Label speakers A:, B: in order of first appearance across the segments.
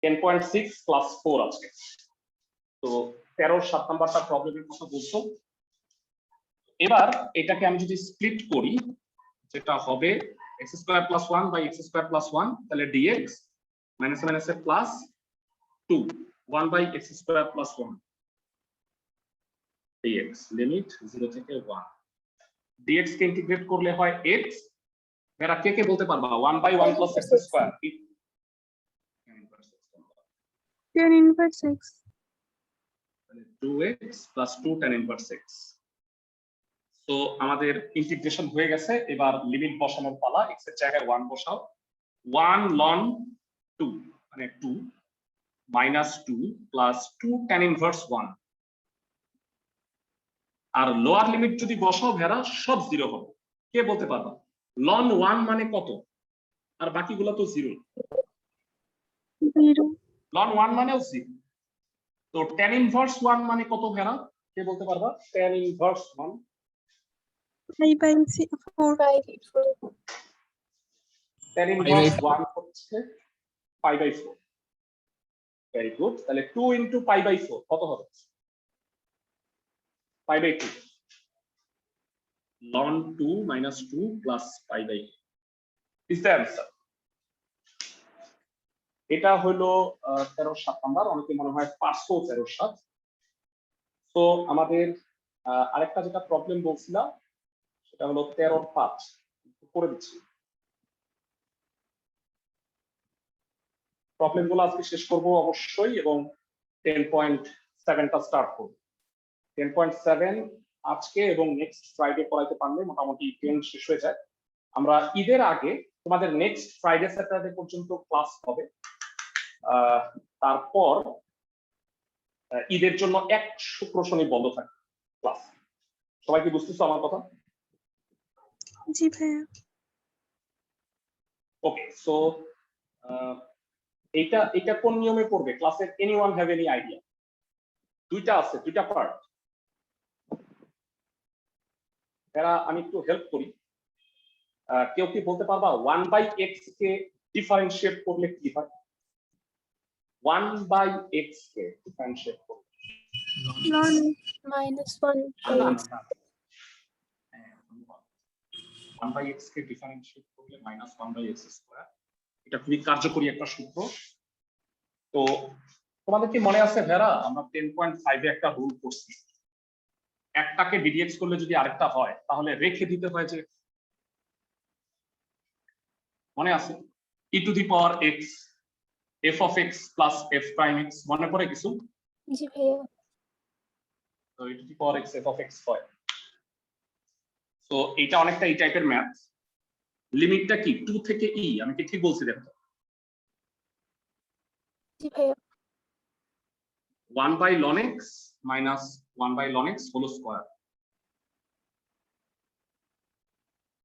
A: 10.6 plus 4 আছে। তো 13 7 নাম্বারটা প্রবলেমের কথা বলছো। এবার এটাকে আমি যদি স্প্লিট করি, যেটা হবে x² + 1 / x² + 1, তাহলে dx মাইনাস মাইনাসে প্লাস 2 1 / x² + 1 dx লিমিট 0 থেকে 1। dx কে ইন্টিগ্রেট করলে হয় x। এরা কে কে বলতে পারবা 1 / 1 + x²?
B: tan inverse x,
A: 2x + 2 tan inverse x। তো আমাদের ইন্টিগ্রেশন হয়ে গেছে। এবার লিমিট বসানোর পালা। x এর জায়গায় 1 বসাও। 1 ln 2 মানে 2 -2 + 2 tan inverse 1। আর লোয়ার লিমিট যদি বসাও ভেরা সব 0 হবে। কে বলতে পারবা ln 1 মানে কত? আর বাকিগুলো তো 0।
B: 0,
A: ln 1 মানেও 0। তো tan inverse 1 মানে কত ভেরা? কে বলতে পারবা tan inverse 1?
B: 5/4,
A: tan inverse 1 হচ্ছে π/4। Very good. তাহলে 2 × π/4 কত হবে? π/2। ln 2 - 2 + π/4 is the answer. এটা হলো 13 7 নাম্বার। অনেকে মনে হয় 513 7। তো আমাদের আরেকটা যেটা প্রবলেম বলছিলাম সেটা হলো 13 5 করে দিচ্ছি। প্রবলেমগুলো আজকে শেষ করব অবশ্যই এবং 10.7টা স্টার্ট করব। 10.7 আজকে এবং নেক্সট ফ্রাইডে পড়াইতে পারলে মোটামুটি 10 শেষ হয়ে যায়। আমরা ঈদের আগে তোমাদের নেক্সট ফ্রাইডে স্যাটারডে পর্যন্ত ক্লাস হবে। তারপর ঈদের জন্য এক শুক্র শনি বন্ধ থাকে ক্লাস। সবাই কি বুঝতেছো আমার কথা?
B: জি ভাইয়া।
A: ওকে, সো এটা কোন নিয়মে পড়বে ক্লাসের? Anyone have any idea? দুইটা আছে, দুইটা পার্ট। এরা আমি একটু হেল্প করি। কেউ কি বলতে পারবা 1/x কে ডিফারেন্সিয়েট করলে কি হয়? 1/x কে ডিফারেন্সিয়েট করলে
B: ln -1/x,
A: 1/x কে ডিফারেন্সিয়েট করলে -1/x²। এটা খুবই কার্যকরী একটা সূত্র। তো তোমাদের কি মনে আছে ভেরা আমরা 10.5 এ একটা রুল করছি, একটাকে ডিডিএক্স করলে যদি আরেকটা হয় তাহলে রেখে দিতে হয় যে, মনে আছে? e⁴x f(x) + f'(x) মনে পড়ে কিছু?
B: জি ভাইয়া।
A: তো e⁴x f(x) হয়। তো এটা অনেকটা এই টাইপের ম্যাথ। লিমিটটা কি 2 থেকে e? আমি কি ঠিক বলছি? দেখো
B: জি ভাইয়া।
A: 1/ln x - 1/ln x whole square.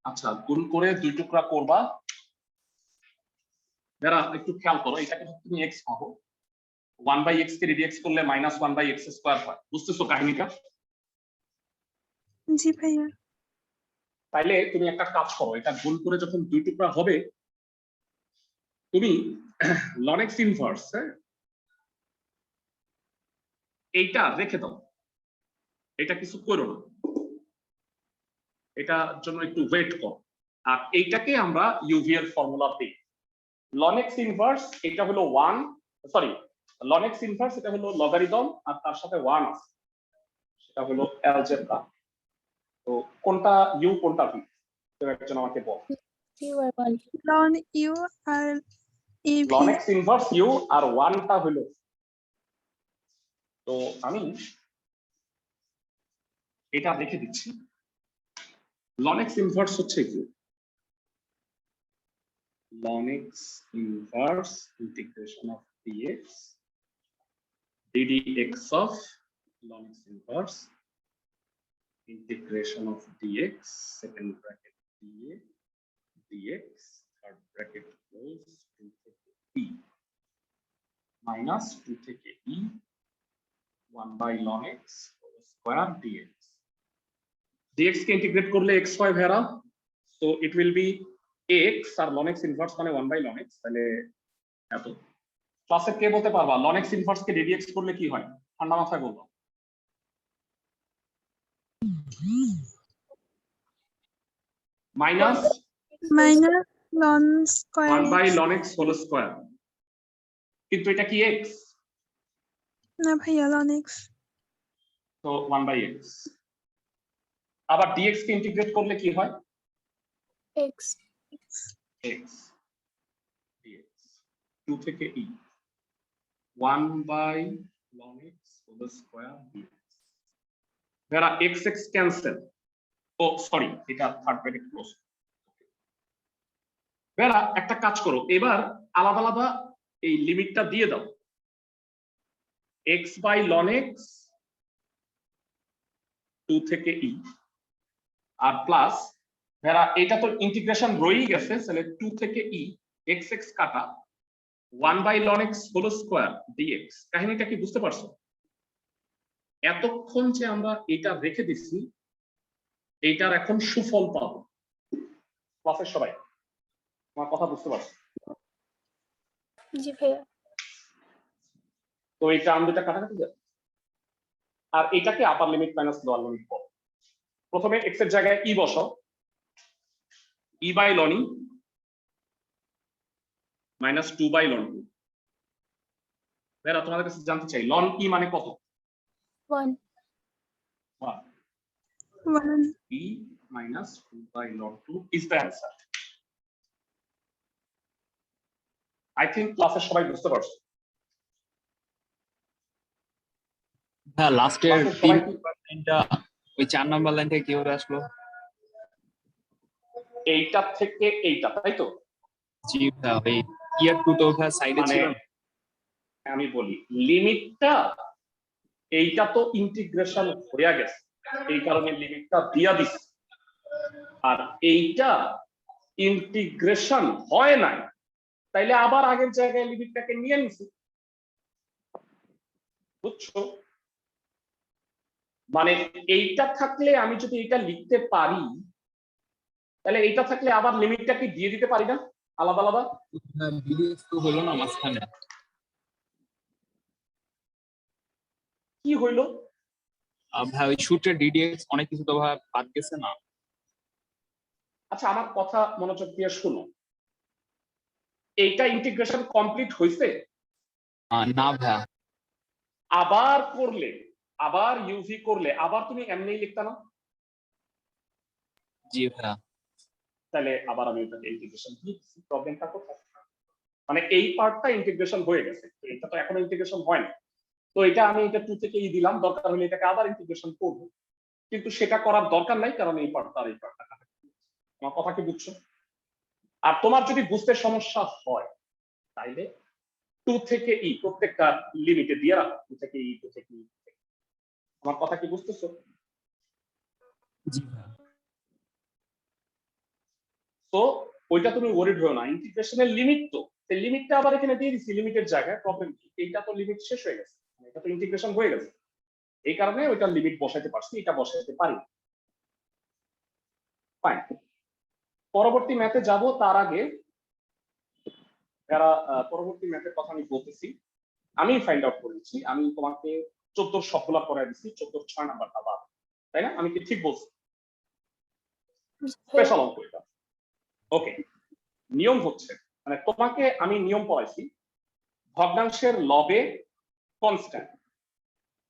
A: আচ্ছা, গুণ করে দুই টুকরা করবা। যারা একটু খেয়াল করো, এটাকে তুমি x পাবো, 1/x কে ডিডিএক্স করলে -1/x² হয়। বুঝতেছো কাহিনীটা?
B: জি ভাইয়া।
A: তাইলে তুমি একটা কাজ করো, এটা গুণ করে যখন দুই টুকরা হবে তুমি ln x ইনভার্স এইটা রেখে দাও, এটা কিছু করো না, এটার জন্য একটু ওয়েট করো। আর এইটাকে আমরা ইউভি এর ফর্মুলা দিই। ln x ইনভার্স এটা হলো 1, সরি ln x ইনভার্স এটা হলো লগারিদম আর তার সাথে 1 আছে, সেটা হলো অ্যালজেব্রা। তো কোনটা ইউ কোনটা ভি? তুমি একজন আমাকে বল।
B: ln u আর av,
A: ln x inverse u আর 1টা হলো। তো আমি এটা রেখে দিচ্ছি। ln x ইনভার্স হচ্ছে কি? ln x inverse integration of dx ddx of ln x inverse integration of dx second bracket dA dx third bracket close 2 থেকে e minus 2 থেকে e 1/ln x whole square dx. dx কে integrate করলে x হয় ভেরা, so it will be x R ln x inverse মানে 1/ln x, তাহলে এত ক্লাসে কে বলতে পারবা ln x ইনভার্স কে ddx করলে কি হয়? ঠান্ডা মাথায় বলবো। Minus
B: minus ln square
A: 1 by
B: x
A: ln x whole square, কিন্তু এটা কি x,
B: না ভাইয়া ln x
A: তো 1 বাই x। আবার dx কে ইন্টিগ্রেট করলে কি হয়?
B: x
A: x dx 2 থেকে e 1 by ln x whole square dx। যারা x x ক্যান্সেল, ও সরি এটা থার্ড ব্র্যাকেট ক্লোজ। বেলা একটা কাজ করো, এবার আলাদা আলাদা এই লিমিটটা দিয়ে দাও, x বাই ln x 2 থেকে e আর প্লাস যারা এটা তো ইন্টিগ্রেশন রয়েই গেছে, তাহলে 2 থেকে e x x কাটা 1 by ln x whole square dx। কাহিনীটা কি বুঝতে পারছো? এতক্ষণ যে আমরা এটা রেখে দিচ্ছি, এইটার এখন সুফল পাবো। ক্লাসের সবাই আমার কথা বুঝতে পারছো?
B: জি ভাইয়া
A: তো এই টার্ম দুটা কাটাকাটি যাবে, আর এটাকে upper limit minus lower limit বল। প্রথমে x এর জায়গায় e বসাও, e by ln e minus 2 by ln 2। Bera তোমাদের কাছে জানতে চাই ln e মানে কত?
B: 1
A: e minus 2 by ln 2 is the answer. I think ক্লাসের সবাই বুঝতে পারছো?
C: হ্যাঁ, লাস্টের
A: ক্লাসের সবাই কি
C: 3%টা ওই 4 নাম্বার লাইন থেকে কিভাবে আসলো?
A: এইটা থেকে এইটা, তাই তো?
C: জি ভাই, ওই ইয়ার 2 তো ভাই সাইডে
A: মানে
C: ছিল।
A: আমি বলি লিমিটটা এইটা তো ইন্টিগ্রেশন হয়ে গেছে, এই কারণে লিমিটটা দিয়া দিছি, আর এইটা ইন্টিগ্রেশন হয় নাই, তাইলে আবার আগের জায়গায় লিমিটটাকে নিয়ে নিছি। বুঝছো? মানে এইটা থাকলে আমি যদি এটা লিখতে পারি, তাহলে এইটা থাকলে আবার লিমিটটাকে দিয়ে দিতে পারি না আলাদা আলাদা?
C: ডিডিএক্স তো হলো না মাঝখানে।
A: কি হইলো?
C: ভাই ওই সূত্রে ডিডিএক্স অনেক কিছু তো ভাই বাদ গেছে না।
A: আচ্ছা আমার কথা মনোযোগ দিয়ে শুনো, এইটা ইন্টিগ্রেশন কমপ্লিট হয়েছে?
C: না ভাই,
A: আবার করলে, আবার ইউভি করলে আবার তুমি এমনি লিখতা না?
C: জি ভাই।
A: তাহলে আবার আমি এটাকে ইন্টিগ্রেশন দিচ্ছি, প্রবলেমটা কোথায়? মানে এই পার্টটা ইন্টিগ্রেশন হয়ে গেছে, তো এটা তো এখনো ইন্টিগ্রেশন হয় না, তো এটা আমি এটা 2 থেকে ই দিলাম, দরকার হলে এটাকে আবার ইন্টিগ্রেশন করব, কিন্তু সেটা করার দরকার নাই, কারণ এই পার্টটা আর এই পার্টটা কানেক্ট। আমার কথা কি বুঝছো? আর তোমার যদি বুঝতে সমস্যা হয় তাইলে 2 থেকে ই প্রত্যেকটা লিমিটে দিয়ে রাখো, 2 থেকে ই 2 থেকে ই। আমার কথা কি বুঝতেছো?
C: জি ভাই।
A: তো ওইটা তুমি ওয়ারিড হও না, ইন্টিগ্রেশনের লিমিট তো, সেই লিমিটটা আবার এখানে দিয়ে দিছি লিমিটের জায়গায়। প্রবলেম কি? এইটা তো লিমিট শেষ হয়ে গেছে, এটা তো ইন্টিগ্রেশন হয়ে গেছে, এই কারণে ওইটা লিমিট বসাইতে পারছি, এটা বসাইতে পারি। ফাইন, পরবর্তী ম্যাথে যাব তার আগে যারা পরবর্তী ম্যাথের কথা আমি বলতেছি, আমি ফাইন্ড আউট করেছি, আমি তোমাকে 14 সবগুলা করাই দিচ্ছি, 14 6 নাম্বারটা বাদ, তাই না? আমি কি ঠিক বলছি? স্পেশাল অঙ্ক এটা। ওকে, নিয়ম হচ্ছে, মানে তোমাকে আমি নিয়ম পড়াইছি, ভগ্নাংশের লবে কনস্ট্যান্ট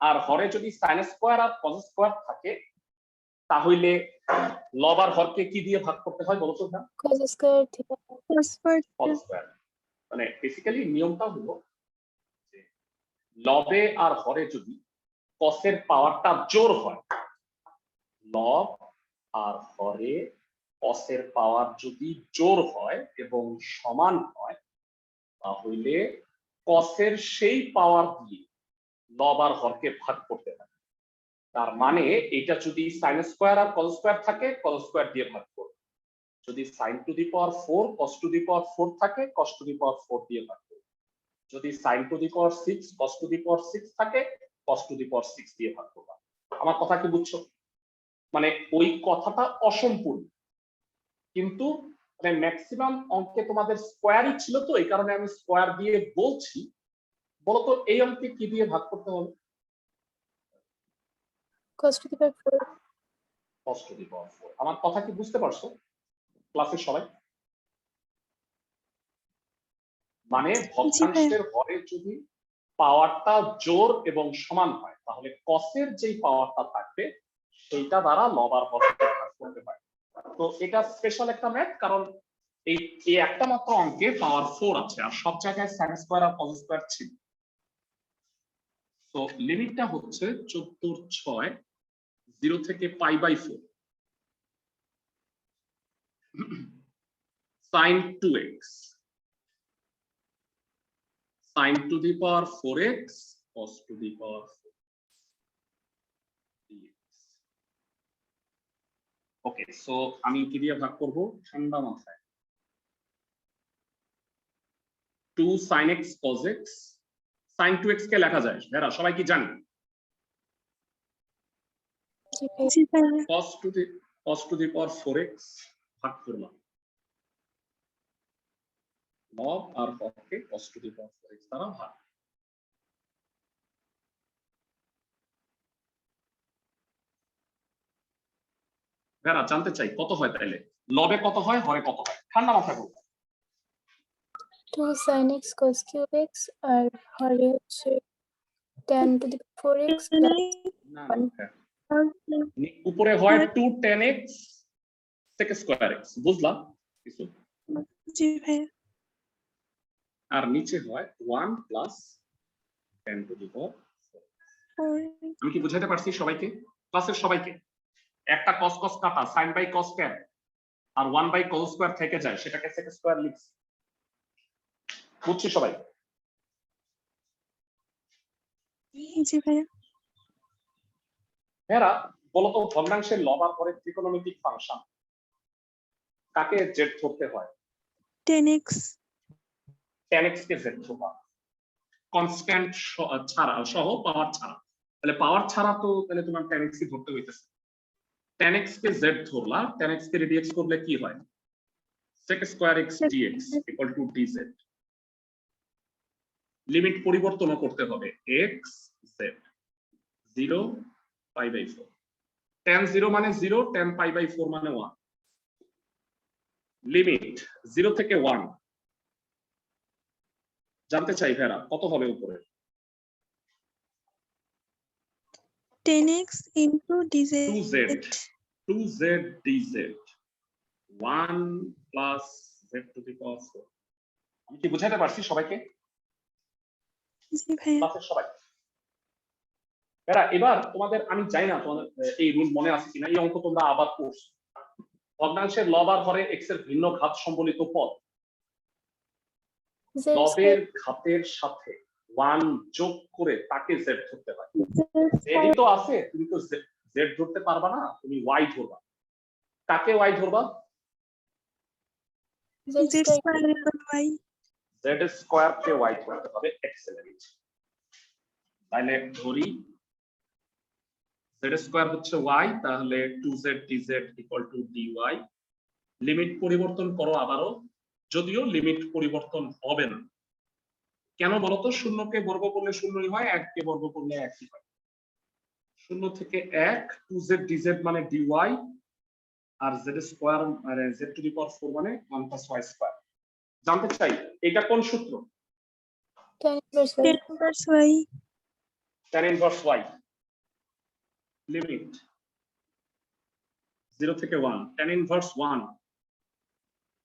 A: আর হরে যদি সাইন স্কয়ার আর কস স্কয়ার থাকে, তাহলে লব আর হরকে কি দিয়ে ভাগ করতে হয় বলতো? না
B: cos square theta
A: কস স্কয়ার। মানে বেসিক্যালি নিয়মটা হলো যে লবে আর হরে যদি কসের পাওয়ারটা জোর হয়, লব আর হরে কসের পাওয়ার যদি জোর হয় এবং সমান হয়, তাহলে কসের সেই পাওয়ার দিয়ে লব আর হরকে ভাগ করতে হয়। তার মানে এটা যদি সাইন স্কয়ার আর কস স্কয়ার থাকে, কস স্কয়ার দিয়ে ভাগ করবে, যদি sine to the power 4 cos to the power 4 থাকে, কস টু দি পাওয়ার 4 দিয়ে ভাগ করবে, যদি sine to the power 6 cos to the power 6 থাকে, কস টু দি পাওয়ার 6 দিয়ে ভাগ করবে। আমার কথা কি বুঝছো? মানে ওই কথাটা অসম্পূর্ণ, কিন্তু মানে ম্যাক্সিমাম অঙ্কে তোমাদের স্কয়ারই ছিল, তো এই কারণে আমি স্কয়ার দিয়ে বলছি, বলতো এই অঙ্কে কি দিয়ে ভাগ করতে হবে?
B: cos to the power 4
A: cos to the power 4। আমার কথা কি বুঝতে পারছো ক্লাসের সবাই? মানে ভগ্নাংশের হরে যদি পাওয়ারটা জোড় এবং সমান হয় তাহলে কসের যেই পাওয়ারটা থাকবে সেইটা দ্বারা লব আর হরকে ভাগ করতে পারে। তো এটা স্পেশাল একটা ম্যাথ, কারণ এই একটা মাত্র অঙ্কে পাওয়ার 4 আছে আর সব জায়গায় sin স্কয়ার আর cos স্কয়ার ছিল। তো লিমিটটা হচ্ছে 14/6 0 থেকে π/4 sin 2x sin to the power 4x cos to the power 4 dx। Okay, so আমি কি দিয়ে ভাগ করব ঠান্ডা মাথায়? 2 sin x cos x sin 2x কে লেখা যায় যারা সবাই কি জানি?
B: জি ভাইয়া
A: cos to the power 4x ভাগ করলাম লব আর হরকে cos to the power 4x দ্বারা ভাগ। যারা জানতে চাই কত হয় তাইলে লবে কত হয় হরে কত হয় ঠান্ডা মাথায় বলবো।
B: 2 sin x cos cube x আর হরে হচ্ছে tan to the 4x plus
A: না উপরে হয় 2 tan x sec square x, বুঝলাম কিছু?
D: জি ভাইয়া।
A: আর নিচে হয় 1 plus tan to the power 4। আমি কি বুঝাতে পারছি সবাইকে, ক্লাসের সবাইকে? একটা cos cos কাটা sin বাই cos tan আর 1 বাই cos স্কয়ার থেকে যায় সেটাকে sec স্কয়ার লিখছি, বুঝছি সবাই?
D: জি ভাইয়া।
A: এরা বলতো ভগ্নাংশের লব আর হরের ত্রিকোণমিতিক ফাংশন কাকে z ধরতে হয়?
D: 10x
A: tan x কে z ধরবা কনস্ট্যান্ট ছাড়া সহ পাওয়ার ছাড়া, তাহলে পাওয়ার ছাড়া তো তাহলে তোমার tan x ই ধরতে হইতেছে। tan x কে z ধরলা, tan x কে dx করলে কি হয়? sec square x dx equal to dz। Limit পরিবর্তন করতে হবে x z 0 π/4 tan 0 মানে 0 tan π/4 মানে 1। লিমিট 0 থেকে 1 জানতে চাই ভেরা কত হবে উপরে?
D: 10x into dz
A: 2z dz 1 plus z to the power 4। আমি কি বুঝাতে পারছি সবাইকে?
D: জি ভাইয়া।
A: ক্লাসের সবাই এরা এবার তোমাদের আমি জানি না তোমাদের এই রুল মনে আছে কিনা, এই অঙ্ক তোমরা আবার পড়ছো। ভগ্নাংশের লব আর হরে x এর ভিন্ন ঘাত সম্বলিত পদ
B: z
A: লবের ঘাতের সাথে 1 যোগ করে তাকে z ধরতে হয়। এডি তো আছে, তুমি তো z ধরতে পারবা না, তুমি y ধরবা। কাকে y ধরবা?
B: z
D: z square equal y
A: z square কে y ধরতে হবে এক্সেলেন্ট। তাহলে ধরি z স্কয়ার হচ্ছে y, তাহলে 2z dz equal to dy। Limit পরিবর্তন করো আবারও, যদিও লিমিট পরিবর্তন হবে না কেন বলতো? শূন্যকে বর্গ করলে শূন্যই হয়, 1 কে বর্গ করলে 1ই হয়। 0 থেকে 1 2z dz মানে dy আর z স্কয়ার মানে z টু দি পাওয়ার 4 মানে 1 প্লাস y স্কয়ার। জানতে চাই এটা কোন সূত্র?
B: tan inverse y
D: 10 inverse y
A: tan inverse y। Limit 0 থেকে 1 tan inverse 1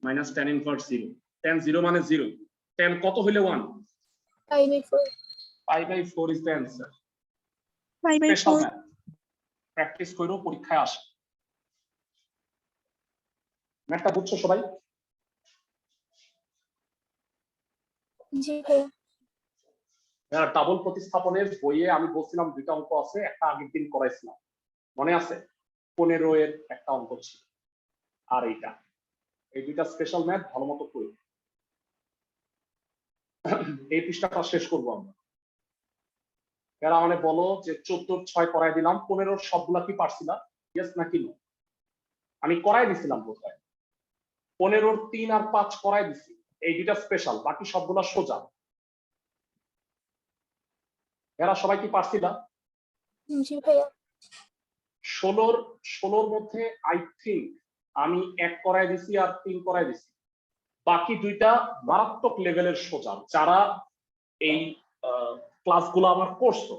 A: minus tan inverse 0। tan 0 মানে 0, tan কত হইলে 1?
B: π/4
A: π/4 is the answer।
D: y/4
A: practice করো, পরীক্ষায় আসে। ম্যাথটা বুঝছো সবাই?
B: জি ভাইয়া।
A: ডাবল প্রতিস্থাপনের বইয়ে আমি বলছিলাম দুইটা অঙ্ক আছে, একটা আগের দিন করাইছিলাম মনে আছে? 15 এর একটা অঙ্ক ছিল আর এইটা, এই দুইটা স্পেশাল ম্যাথ ভালো মতো করি। এই পৃষ্ঠাটা শেষ করবো আমরা। এরা মানে বলো যে 14/6 করাই দিলাম, 15 সবগুলা কি পারছিলা? ইয়েস নাকি নো? আমি করাই দিছিলাম বোধহয় 15 3 আর 5 করাই দিছি, এই দুইটা স্পেশাল, বাকি সবগুলা সোজা। এরা সবাই কি পারছিলা?
B: জি ভাইয়া।
A: 16 মধ্যে আই থিঙ্ক আমি 1 করায় দিছি আর 3 করায় দিছি। বাকি দুইটা মারাত্মক লেভেলের সোজা। যারা এই ক্লাসগুলো আমার করছো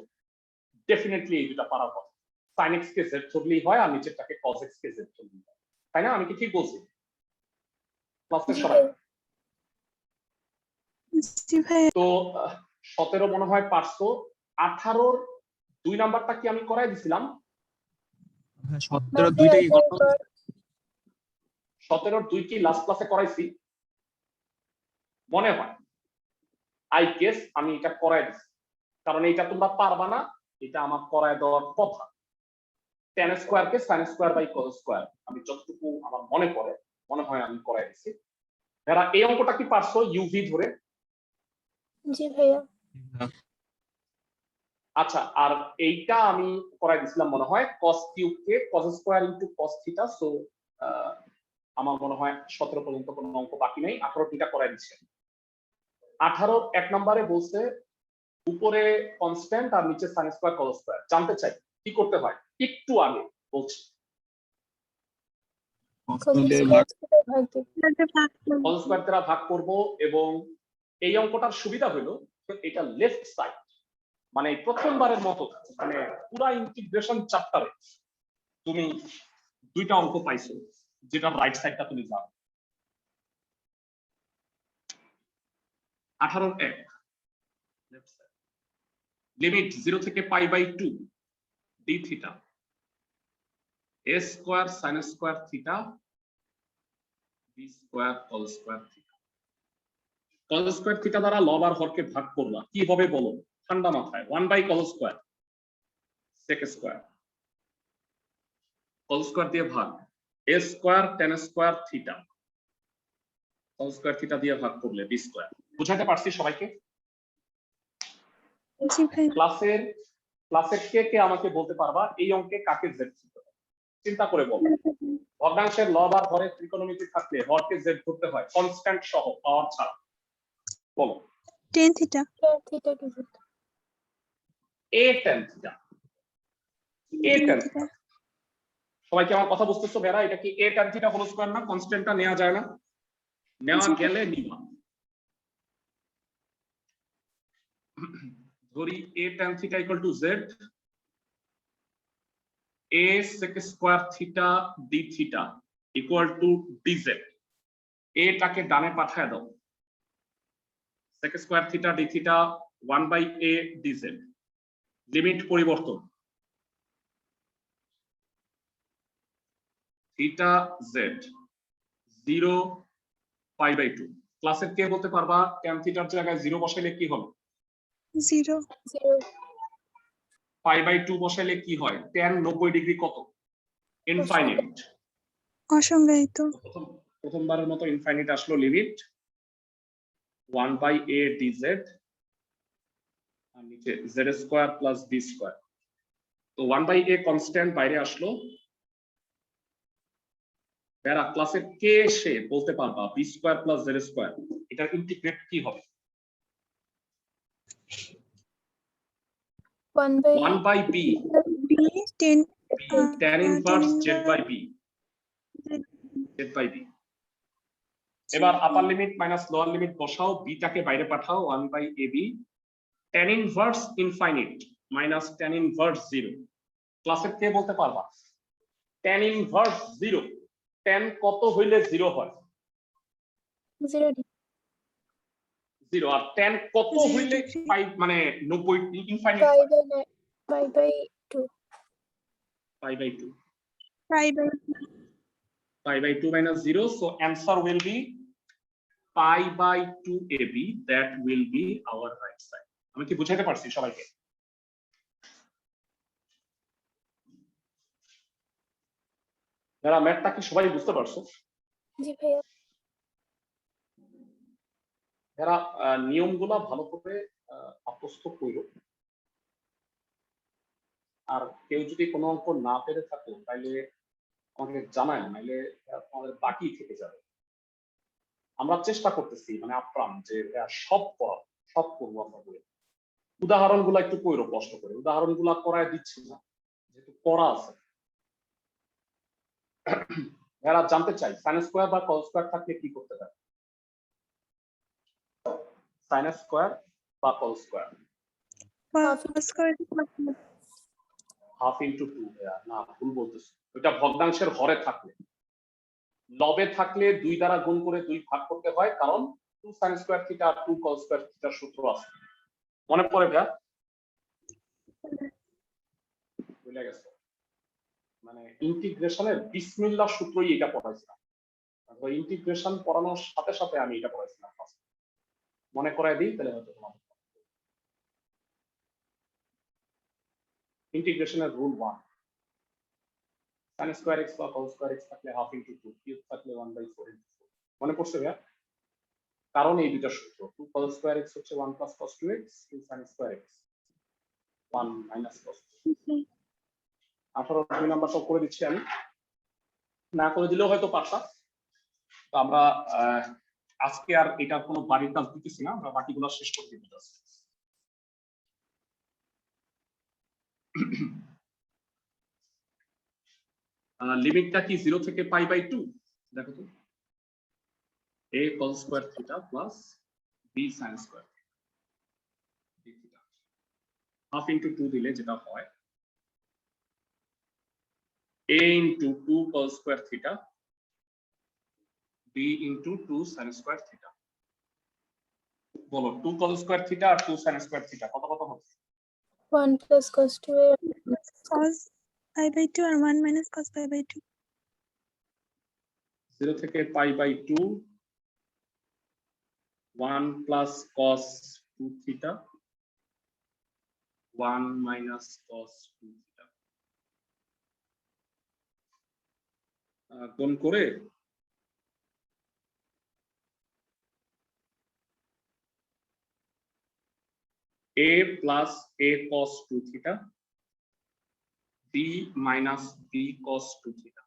A: ডেফিনেটলি এই দুটা পারার কথা। sin x কে z ধরলেই হয় আর নিচেরটাকে cos x কে z ধরলেই হয়। তাই না? আমি কি ঠিক বলছি? ক্লাসের
B: জি
A: সবাই
B: ভাইয়া।
D: জি ভাইয়া।
A: তো 17 মনে হয় পারছো। 18-র 2 নাম্বারটা কি আমি করাই দিছিলাম?
C: হ্যাঁ,
B: না
C: 17
B: ভাইয়া,
C: দুইটাই
B: এটাই
C: করো।
B: কর।
A: 17-র 2 কি লাস্ট ক্লাসে করাইছি? মনে হয় আই গেস আমি এটা করাই দিছি, কারণ এটা তোমরা পারবা না, এটা আমার করায় দেওয়ার কথা। tan স্কয়ার কে sin square by cos square আমি যতটুকু আমার মনে পড়ে মনে হয় আমি করাই দিছি। এরা এই অঙ্কটা কি পারছো ইউভি ধরে?
B: জি ভাইয়া।
A: আচ্ছা, আর এইটা আমি করাই দিছিলাম মনে হয় cos কিউব কে cos square into cos theta. So আমার মনে হয় 17 পর্যন্ত কোনো অঙ্ক বাকি নেই। 18 দুইটা করাই দিচ্ছি। 18 1 নম্বরে বলছে উপরে কনস্ট্যান্ট আর নিচে sin স্কয়ার cos স্কয়ার। জানতে চাই কি করতে হয়, একটু আগে বলছি।
B: cos স্কয়ার থেকে ভাগ দেব।
A: cos স্কয়ার দ্বারা ভাগ করব, এবং এই অঙ্কটার সুবিধা হলো এটা লেফট সাইড, মানে প্রথমবারের মতো মানে পুরা ইন্টিগ্রেশন চ্যাপ্টারে তুমি দুইটা অঙ্ক পাইছো যেটা রাইট সাইডটা তুমি জানো। 18-1 লেফট সাইড লিমিট 0 থেকে pi by 2 d theta a square sin square theta b square cos square theta. cos square theta দ্বারা লব আর হরকে ভাগ করবা, কি হবে বলো ঠান্ডা মাথায়? 1 by cos square sec square, cos square দিয়ে ভাগ a square tan square theta, cos square theta দিয়ে ভাগ করলে b স্কয়ার। বুঝাতে পারছি সবাইকে?
D: জি ভাইয়া।
A: ক্লাসের কে কে আমাকে বলতে পারবা এই অঙ্কে কাকে z ধরতে হয়? চিন্তা করে বলো। ভগ্নাংশের লব আর হরের ত্রিকোণমিতি থাকলে হরকে z ধরতে হয় কনস্ট্যান্ট সহ, পাওয়ার ছাড়া। বলো।
D: tan theta.
B: tan theta to z।
A: a tan theta, a tan theta. সবাই কি আমার কথা বুঝতেছো? বেরা এটা কি a tan theta whole square না? কনস্ট্যান্টটা নেওয়া যায় না? নেওয়া গেলে নিবা। ধরি a tan theta equal to z, a sec square theta d theta equal to dz। a টাকে ডানে পাঠায় দাও, sec square theta d theta 1 by a dz। Limit পরিবর্তন থিটা z 0 পাই বাই 2। ক্লাসের কে বলতে পারবা tan থিটার জায়গায় 0 বসাইলে কি হবে?
D: 0
B: 0
A: পাই বাই 2 বসাইলে কি হয়? tan 90 ডিগ্রি কত? ইনফাইনাইট।
D: অসংজ্ঞায়িত।
A: প্রথমবারের মতো ইনফাইনাইট আসলো। লিমিট 1 বাই a dz আর নিচে z square plus b square. তো 1 বাই a কনস্ট্যান্ট বাইরে আসলো। এরা ক্লাসের কে সে বলতে পারবা b square plus z square এটার ইন্টিগ্রেট কি হবে? 1 by b
D: b tan
A: tan inverse z by b, z by b। এবার upper limit minus lower limit বসাও, b টাকে বাইরে পাঠাও 1 by ab tan inverse infinite minus tan inverse 0। ক্লাসের কে বলতে পারবা tan ইনভার্স 0 tan কত হইলে 0 হয়?
B: 0
A: 0। আর tan কত হইলে 5 মানে 90 infinite?
B: Pi by 2
A: pi by 2
D: pi by
A: pi by 2 minus 0, so answer will be pi by 2 ab. That will be our right side. আমি কি বুঝাইতে পারছি সবাইকে? যারা ম্যাথটা কি সবাই বুঝতে পারছো?
B: জি ভাইয়া।
A: যারা নিয়মগুলো ভালো করে আত্মস্থ করো, আর কেউ যদি কোনো অঙ্ক না পেরে থাকো তাহলে আমাকে জানায়, নাইলে আমাদের বাকি থেকে যাবে। আমরা চেষ্টা করতেছি মানে আপ্রাণ যে সব করবো আমরা বলে, উদাহরণগুলো একটু কইরো কষ্ট করে, উদাহরণগুলো করায় দিচ্ছি না যেহেতু করা আছে। এরা জানতে চাই সাইন স্কোয়ার বা কস স্কোয়ার থাকলে কি করতে পারে? সাইন স্কোয়ার বা cos square half into two. না, ভুল বলতেছি, ওইটা ভগ্নাংশের হরে থাকলে। লবে থাকলে 2 দ্বারা গুণ করে 2 ভাগ করতে হয়, কারণ 2 sin স্কয়ার থিটা আর 2 cos স্কয়ার থিটার সূত্র আছে। মনে পড়ে ভাইয়া? ভুলে গেছো? মানে ইন্টিগ্রেশনের বিসমিল্লাহ সূত্রই এটা পড়াইছিলাম। তো ইন্টিগ্রেশন পড়ানোর সাথে সাথে আমি এটা পড়াইছিলাম ফার্স্ট। মনে করায় দিই তাহলে হয়তো তোমার ইন্টিগ্রেশনের রুল 1, sin স্কয়ার x বা cos স্কয়ার x থাকলে হাফ ইনটু 2, কিউব থাকলে 1/4 ইনটু 4। মনে পড়ছে ভাইয়া? কারণ এই দুটো সূত্র, 2 cos স্কয়ার x হচ্ছে 1 plus cos 2x, 2 sin square x 1 minus cos 2x। 18 2 নাম্বারটা করে দিচ্ছি আমি, না করে দিলেও হয়তো পারতা। তো আমরা আজকে আর এটা কোনো বাড়ির কাজ দিতেছি না, আমরা বাকিগুলো শেষ করে দিব। লিমিটটা কি 0 থেকে π/2? দেখো তো, a cos square theta plus b sin square theta half into 2 দিলে যেটা হয় a into 2 cos square theta b into 2 sin square theta. বলো 2 cos স্কয়ার থিটা আর 2 sin স্কয়ার থিটা কত কত হবে?
B: 1 plus cos 2a
D: cos π/2 আর 1 minus cos π/2।
A: 0 থেকে π/2 1 plus cos 2 theta 1 minus cos 2 theta গুণ করে a plus a cos 2 theta b minus b cos 2 theta।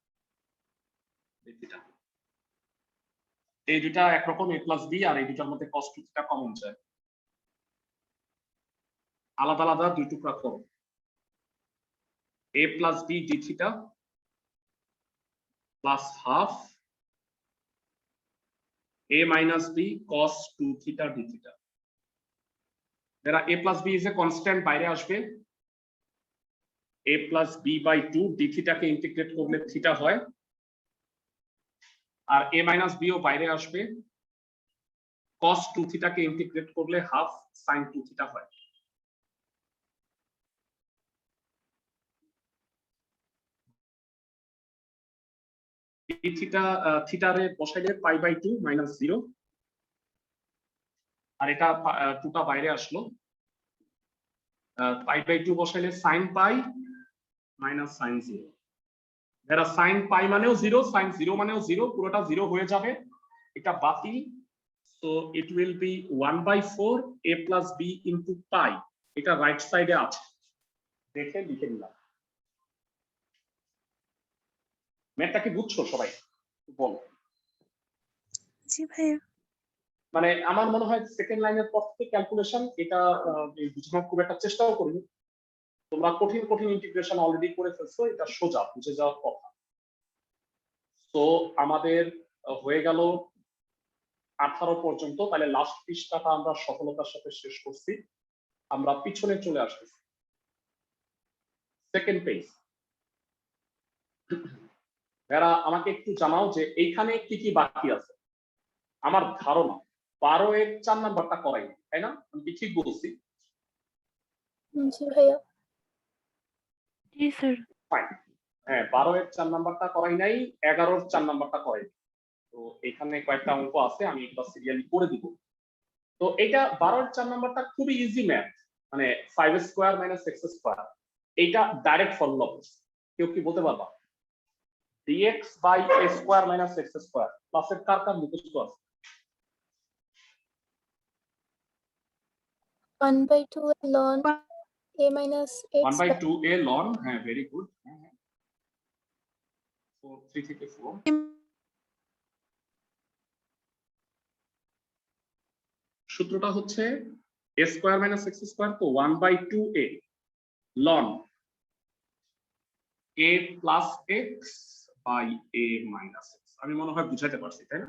A: এই দুটা একরকম a plus b, আর এই দুটার মধ্যে cos 2 theta কমন যায়, আলাদা আলাদা দুই টুকরা করো। a plus b d theta plus half a minus b cos 2 theta d theta। এরা a plus b is a constant, বাইরে আসবে a plus b by 2 d theta K integrate করলে থিটা হয়, আর a minus b ও বাইরে আসবে, cos 2 theta কে integrate করলে half sin 2 theta হয়। d theta থিটারে বসাইলে π/2 minus 0, আর এটা 2টা বাইরে আসলো, π/2 বসাইলে sin π minus sin 0। এরা sin π মানেও 0, sin 0 মানেও 0, পুরোটা 0 হয়ে যাবে, এটা বাতিল। So it will be 1/4 a plus b into pi। এটা রাইট সাইডে আছে, দেখে লিখে নিলাম। ম্যাথটা কি বুঝছো সবাই? বলো।
D: জি ভাইয়া।
A: মানে আমার মনে হয় সেকেন্ড লাইনের পর থেকে ক্যালকুলেশন এটা বুঝানোর খুব একটা চেষ্টাও করিনি। তোমরা কঠিন কঠিন ইন্টিগ্রেশন অলরেডি করে ফেলছো, এটা সোজা বুঝে যাওয়ার কথা। তো আমাদের হয়ে গেল 18 পর্যন্ত, তাহলে লাস্ট পৃষ্ঠাটা আমরা সফলতার সাথে শেষ করছি। আমরা পিছনে চলে আসতেছি, সেকেন্ড পেজ। এরা আমাকে একটু জানাও যে এইখানে কি কি বাকি আছে। আমার ধারণা 12 এর 4 নাম্বারটা করাই, তাই না? আমি কি ঠিক বলছি?
B: জি ভাইয়া।
D: জি স্যার।
A: ফাইন। হ্যাঁ, 12 এর 4 নাম্বারটা করাই নাই, 11 এর 4 নাম্বারটা করাই। তো এখানে কয়েকটা অঙ্ক আছে, আমি এটা সিরিয়ালি করে দিব। তো এটা 12 এর 4 নাম্বারটা খুবই ইজি ম্যাথ, মানে 5 স্কয়ার মাইনাস x স্কয়ার, এইটা ডাইরেক্ট ফর্মুলা। কেউ কি বলতে পারবা? dx বাই a square minus x square প্লাসের কার কার মুখস্থ আছে?
B: 1/2 ln a minus x
A: 1/2 a ln, হ্যাঁ ভেরি গুড। 4 3 থেকে 4 সূত্রটা হচ্ছে a square minus x square তো 1/2a ln a plus x by a minus x। আমি মনে হয় বুঝাইতে পারছি, তাই না?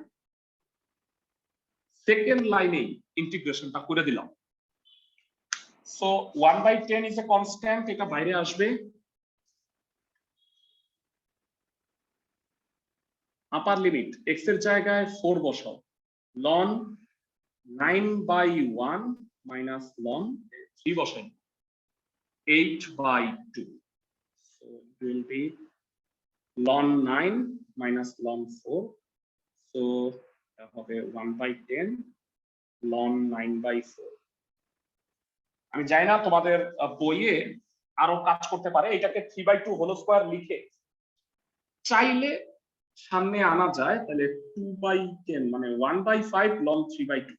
A: সেকেন্ড লাইনে ইন্টিগ্রেশনটা করে দিলাম। সো 1/10 ইজ এ কনস্ট্যান্ট, এটা বাইরে আসবে। আপার লিমিট x এর জায়গায় 4 বসাও, ln 9/1 minus ln 3 বসাই 8/2, so it will be ln 9 minus ln 4, so হবে 1/10 ln 9/4। আমি জানি না তোমাদের বইয়ে আরো কাজ করতে পারে, এটাকে 3/2 হোল স্কয়ার লিখে চাইলে সামনে আনা যায়, তাহলে 2/10 মানে 1/5 ln 3/2।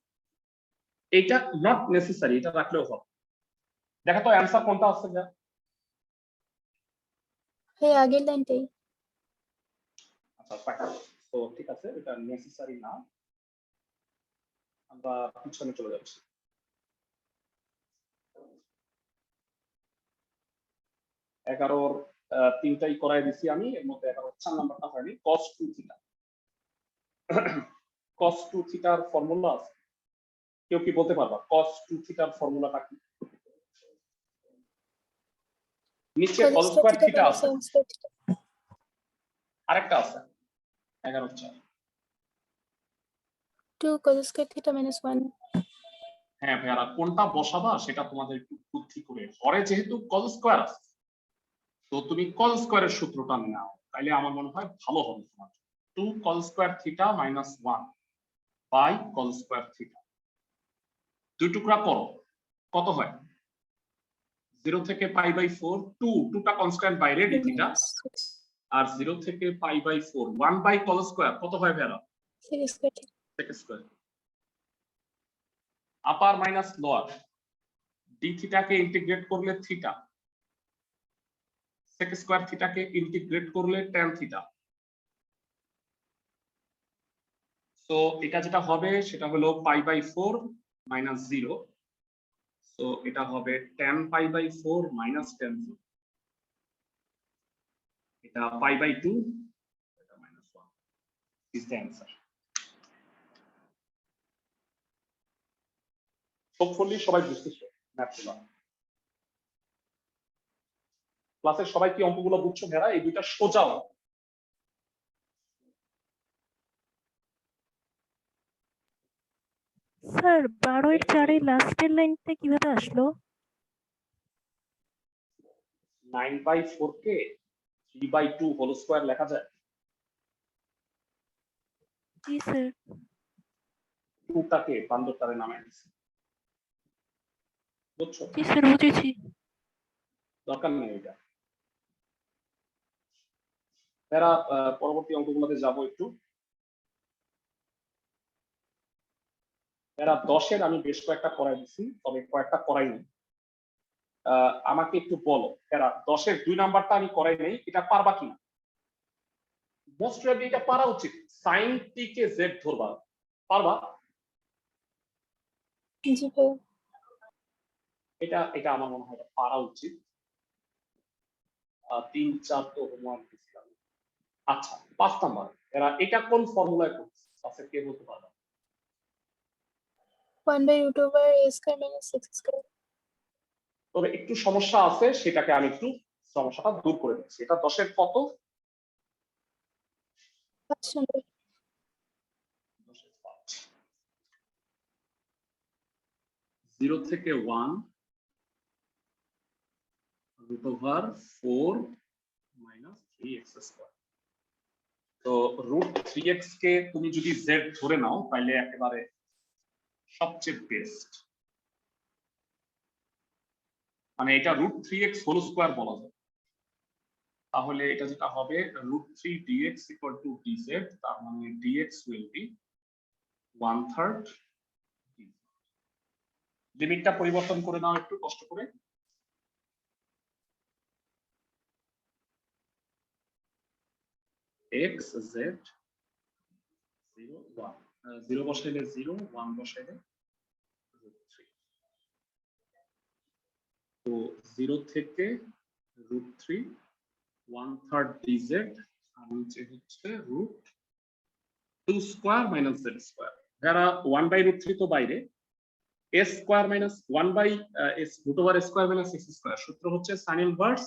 A: এটা নট নেসেসারি, এটা রাখলেও হবে। দেখা তো অ্যানসার কোনটা আসছে যা?
B: এই আগের লাইনটাই।
A: আচ্ছা ফাইন, তো ঠিক আছে, এটা নেসেসারি না, আমরা পিছনে চলে যাচ্ছি। এগারোর তিনটাই করাই দিছি আমি, এর মধ্যে 11 4 নাম্বারটা হয়নি। cos 2 থিটা, cos 2 থিটার ফর্মুলা আছে, কেউ কি বলতে পারবা cos 2 থিটার ফর্মুলাটা কি? নিচে cos স্কয়ার থিটা আছে, আরেকটা আছে 11 4।
B: 2 cos square theta minus 1।
A: হ্যাঁ ভাইয়ারা, কোনটা বসাবা সেটা তোমাদের একটু বুদ্ধি করে, হরে যেহেতু cos স্কয়ার আছে তো তুমি cos স্কয়ারের সূত্রটা নাও, তাইলে আমার মনে হয় ভালো হবে তোমার। 2 cos square theta minus 1 by cos square theta, দুই টুকরা করো, কত হয়? 0 থেকে π/4, 2টা কনস্ট্যান্ট বাইরে d থিটা, আর 0 থেকে π/4 1 বাই cos স্কয়ার কত হয় ভাইয়ারা?
B: sec square theta।
A: sec square. Upper minus lower, d থিটাকে ইন্টিগ্রেট করলে থিটা, sec স্কয়ার থিটাকে ইন্টিগ্রেট করলে tan থিটা। তো এটা যেটা হবে সেটা হলো π/4 মাইনাস 0, তো এটা হবে tan π/4 মাইনাস tan 0, এটা π/2, এটা -1 is the answer. হোপফুলি সবাই বুঝতেছো ম্যাথগুলো, ক্লাসের সবাই কি অঙ্কগুলো বুঝছো ভেড়া? এই দুইটা সোজা অঙ্ক।
D: স্যার 12-4 এর লাস্টের লাইনটা কিভাবে আসলো?
A: 9/4 কে 3/2 হোল স্কয়ার লেখা যায়।
D: জি স্যার।
A: 2টাকে বান্দরটারে নামায় দিছি, বুঝছো?
D: জি স্যার, বুঝেছি।
A: দরকার নেই এটা। এরা পরবর্তী অঙ্কগুলোতে যাব একটু। এরা 10-এর আমি বেশ কয়েকটা করাই দিছি, তবে কয়েকটা করাইনি। আমাকে একটু বলো, এরা 10-এর 2 নাম্বারটা আমি করাই নেই, এটা পারবা কিনা? মোস্ট প্রবাবলি এটা পারা উচিত। sin t কে z ধরবা, পারবা?
B: জি ভাই।
A: এটা এটা আমার মনে হয় পারা উচিত। 3-4 তো হোমওয়ার্ক দিছিলাম। আচ্ছা 5 নাম্বার, এরা এটা কোন ফর্মুলায় করছে? আচ্ছা কে বলতে পারবা?
B: 1/√a square minus 6 square।
A: তবে একটু সমস্যা আছে, সেটাকে আমি একটু সমস্যাটা দূর করে দিচ্ছি। এটা 10-এর কত?
B: 5 number।
A: 10-এর 5। 0 থেকে 1 √4 minus 3x স্কয়ার। তো √3x কে তুমি যদি z ধরে নাও তাহলে একেবারে সবচেয়ে বেস্ট, মানে এটা √3x হোল স্কয়ার বলা যায়। তাহলে এটা যেটা হবে √3 dx equal to dz, তার মানে dx will be 1/3। লিমিটটা পরিবর্তন করে নাও একটু কষ্ট করে। x z 0 1, 0 বসাইলে 0, 1 বসাইলে √3। 0 থেকে √3 1/3 dz আর নিচে হচ্ছে √2 স্কয়ার মাইনাস z স্কয়ার। যারা 1/√3 তো বাইরে, a square minus 1/s √a square minus x square সূত্র হচ্ছে sin ইনভার্স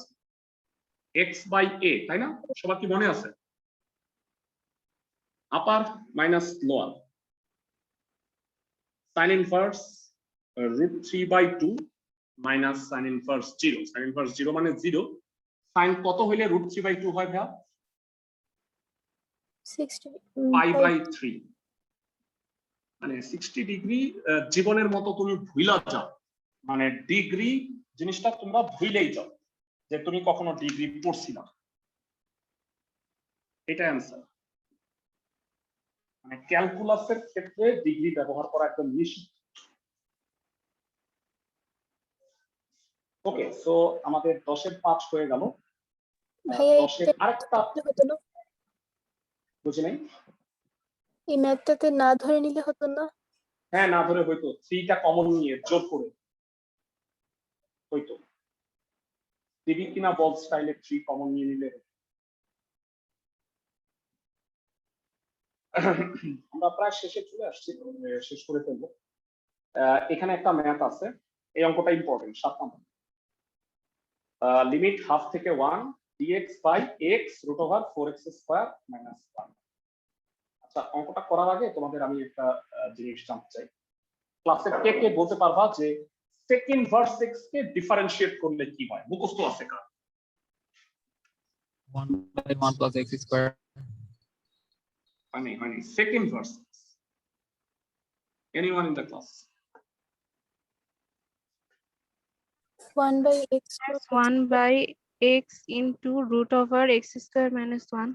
A: x/a, তাই না? সবার কি মনে আছে? Upper minus lower, sin inverse √3/2 minus sin inverse 0। sin inverse 0 মানে 0। sin কত হইলে √3/2 হয় ভাইয়া?
B: 60
A: π/3। মানে 60 ডিগ্রি জীবনের মতো তুমি ভুইলা যাও, মানে ডিগ্রি জিনিসটা তোমরা ভুইলেই যাও যে তুমি কখনো ডিগ্রি পড়ছিলা, এটা অ্যান্সার। মানে ক্যালকুলাসের ক্ষেত্রে ডিগ্রি ব্যবহার করা একদম নিষিদ্ধ। ওকে, সো আমাদের 10-এর 5 হয়ে গেল।
B: ভাইয়া
A: 10-এর আরেকটা
B: হতো না,
A: বুঝি নাই।
B: এই ম্যাথটাতে না ধরে নিলে হতো না?
A: হ্যাঁ, না ধরে হয়তো 3টা কমন নিয়ে যোগ করে হয়তো দিবি কিনা বল স্টাইলে 3 কমন নিয়ে নিলে। আমরা প্রায় শেষে চলে আসছি, শেষ করে ফেলবো। এখানে একটা ম্যাথ আছে, এই অঙ্কটা ইম্পর্টেন্ট, 7 নম্বর। লিমিট হাফ থেকে 1 dx by x √4x square minus 1। আচ্ছা, অঙ্কটা করার আগে তোমাদের আমি একটা জিনিস জানতে চাই। ক্লাসে কে কে বলতে পারবা যে sec ইনভার্স x কে ডিফারেনশিয়েট করলে কি হয়? মুখস্থ আছে কার?
C: 1/1 plus x square.
A: হয়নি sec inverse x। Anyone in the class?
B: 1/x
D: That's 1/x into √x square minus 1.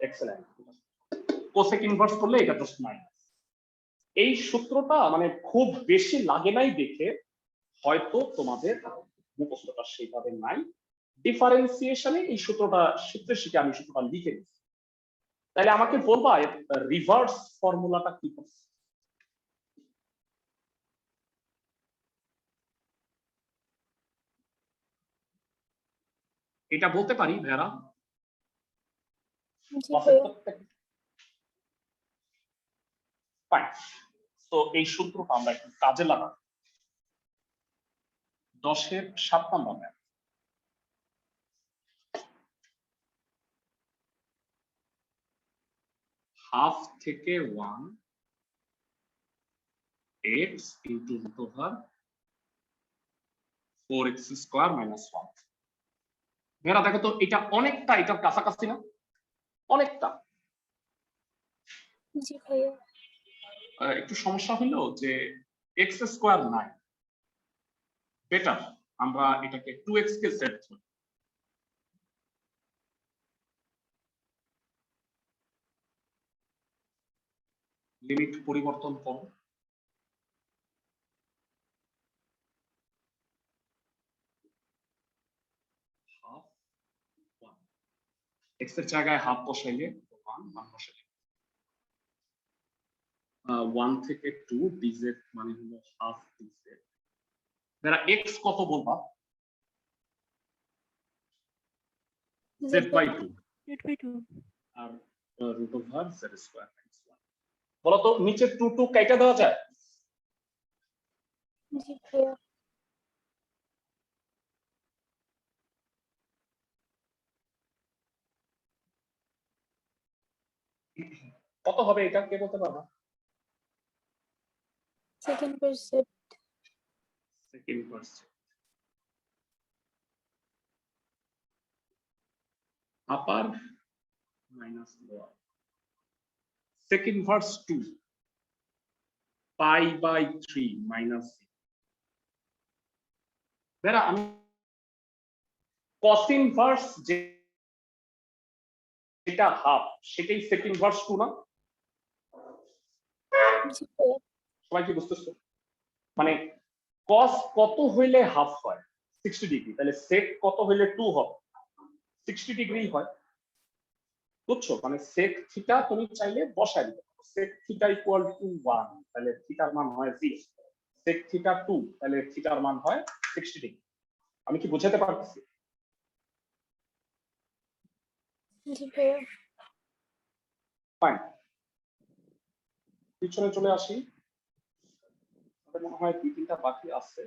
A: Excellent. Cosec inverse করলে এটা জাস্ট মাইনাস। এই সূত্রটা মানে খুব বেশি লাগে নাই দেখে হয়তো তোমাদের মুখস্থটা সেইভাবে নাই। ডিফারেন্সিয়েশনে এই সূত্রটা শিখতে শিখে আমি সূত্রটা লিখে দিচ্ছি। তাহলে আমাকে বলবা রিভার্স ফর্মুলাটা কি? এটা বলতে পারি ভাইয়ারা?
B: জি ভাইয়া।
A: ফাইন। তো এই সূত্রটা আমরা একটু কাজে লাগাবো। 10-এর 7 নম্বর ম্যাথ। হাফ থেকে 1 x into √4x square minus 1। মেয়েরা দেখো তো, এটা অনেকটা এটার কাছাকাছি না? অনেকটা।
B: জি ভাইয়া।
A: একটু সমস্যা হলো যে x স্কয়ার নাই, বেটার আমরা এটাকে 2x কে সেট করি। লিমিট পরিবর্তন করো। হাফ 1 x এর জায়গায় হাফ বসাইলে 1 বসাইলে 1 থেকে 2 dz মানে হলো হাফ dz। যারা x কত বলবা? z/2 আর √z স্কয়ার মাইনাস 1। বলো তো নিচে 2 কাইটা দেওয়া যায়?
B: জি ভাইয়া।
A: কত হবে এটা কে বলতে পারবা?
B: Second percent.
A: Second percent. Upper minus lower. sec inverse 2 π/3 minus. Bera আমি cos ইনভার্স যেটা হাফ সেটাই sec ইনভার্স 2 না?
B: জি ভাইয়া।
A: সবাই কি বুঝতেছো? মানে cos কত হইলে হাফ হয়? 60 ডিগ্রি। তাহলে sec কত হইলে 2 হবে? 60 ডিগ্রি হয়। বুঝছো? মানে sec থিটা তুমি চাইলে বসাই দিতে পারো। sec থিটা ইকুয়াল টু 1, তাহলে থিটার মান হয় 0। sec থিটা 2, তাহলে থিটার মান হয় 60 ডিগ্রি। আমি কি বুঝাতে পারতেছি?
B: জি ভাইয়া।
A: ফাইন, পিছনে চলে আসি। আমাদের মনে হয় 2-3টা বাকি আছে।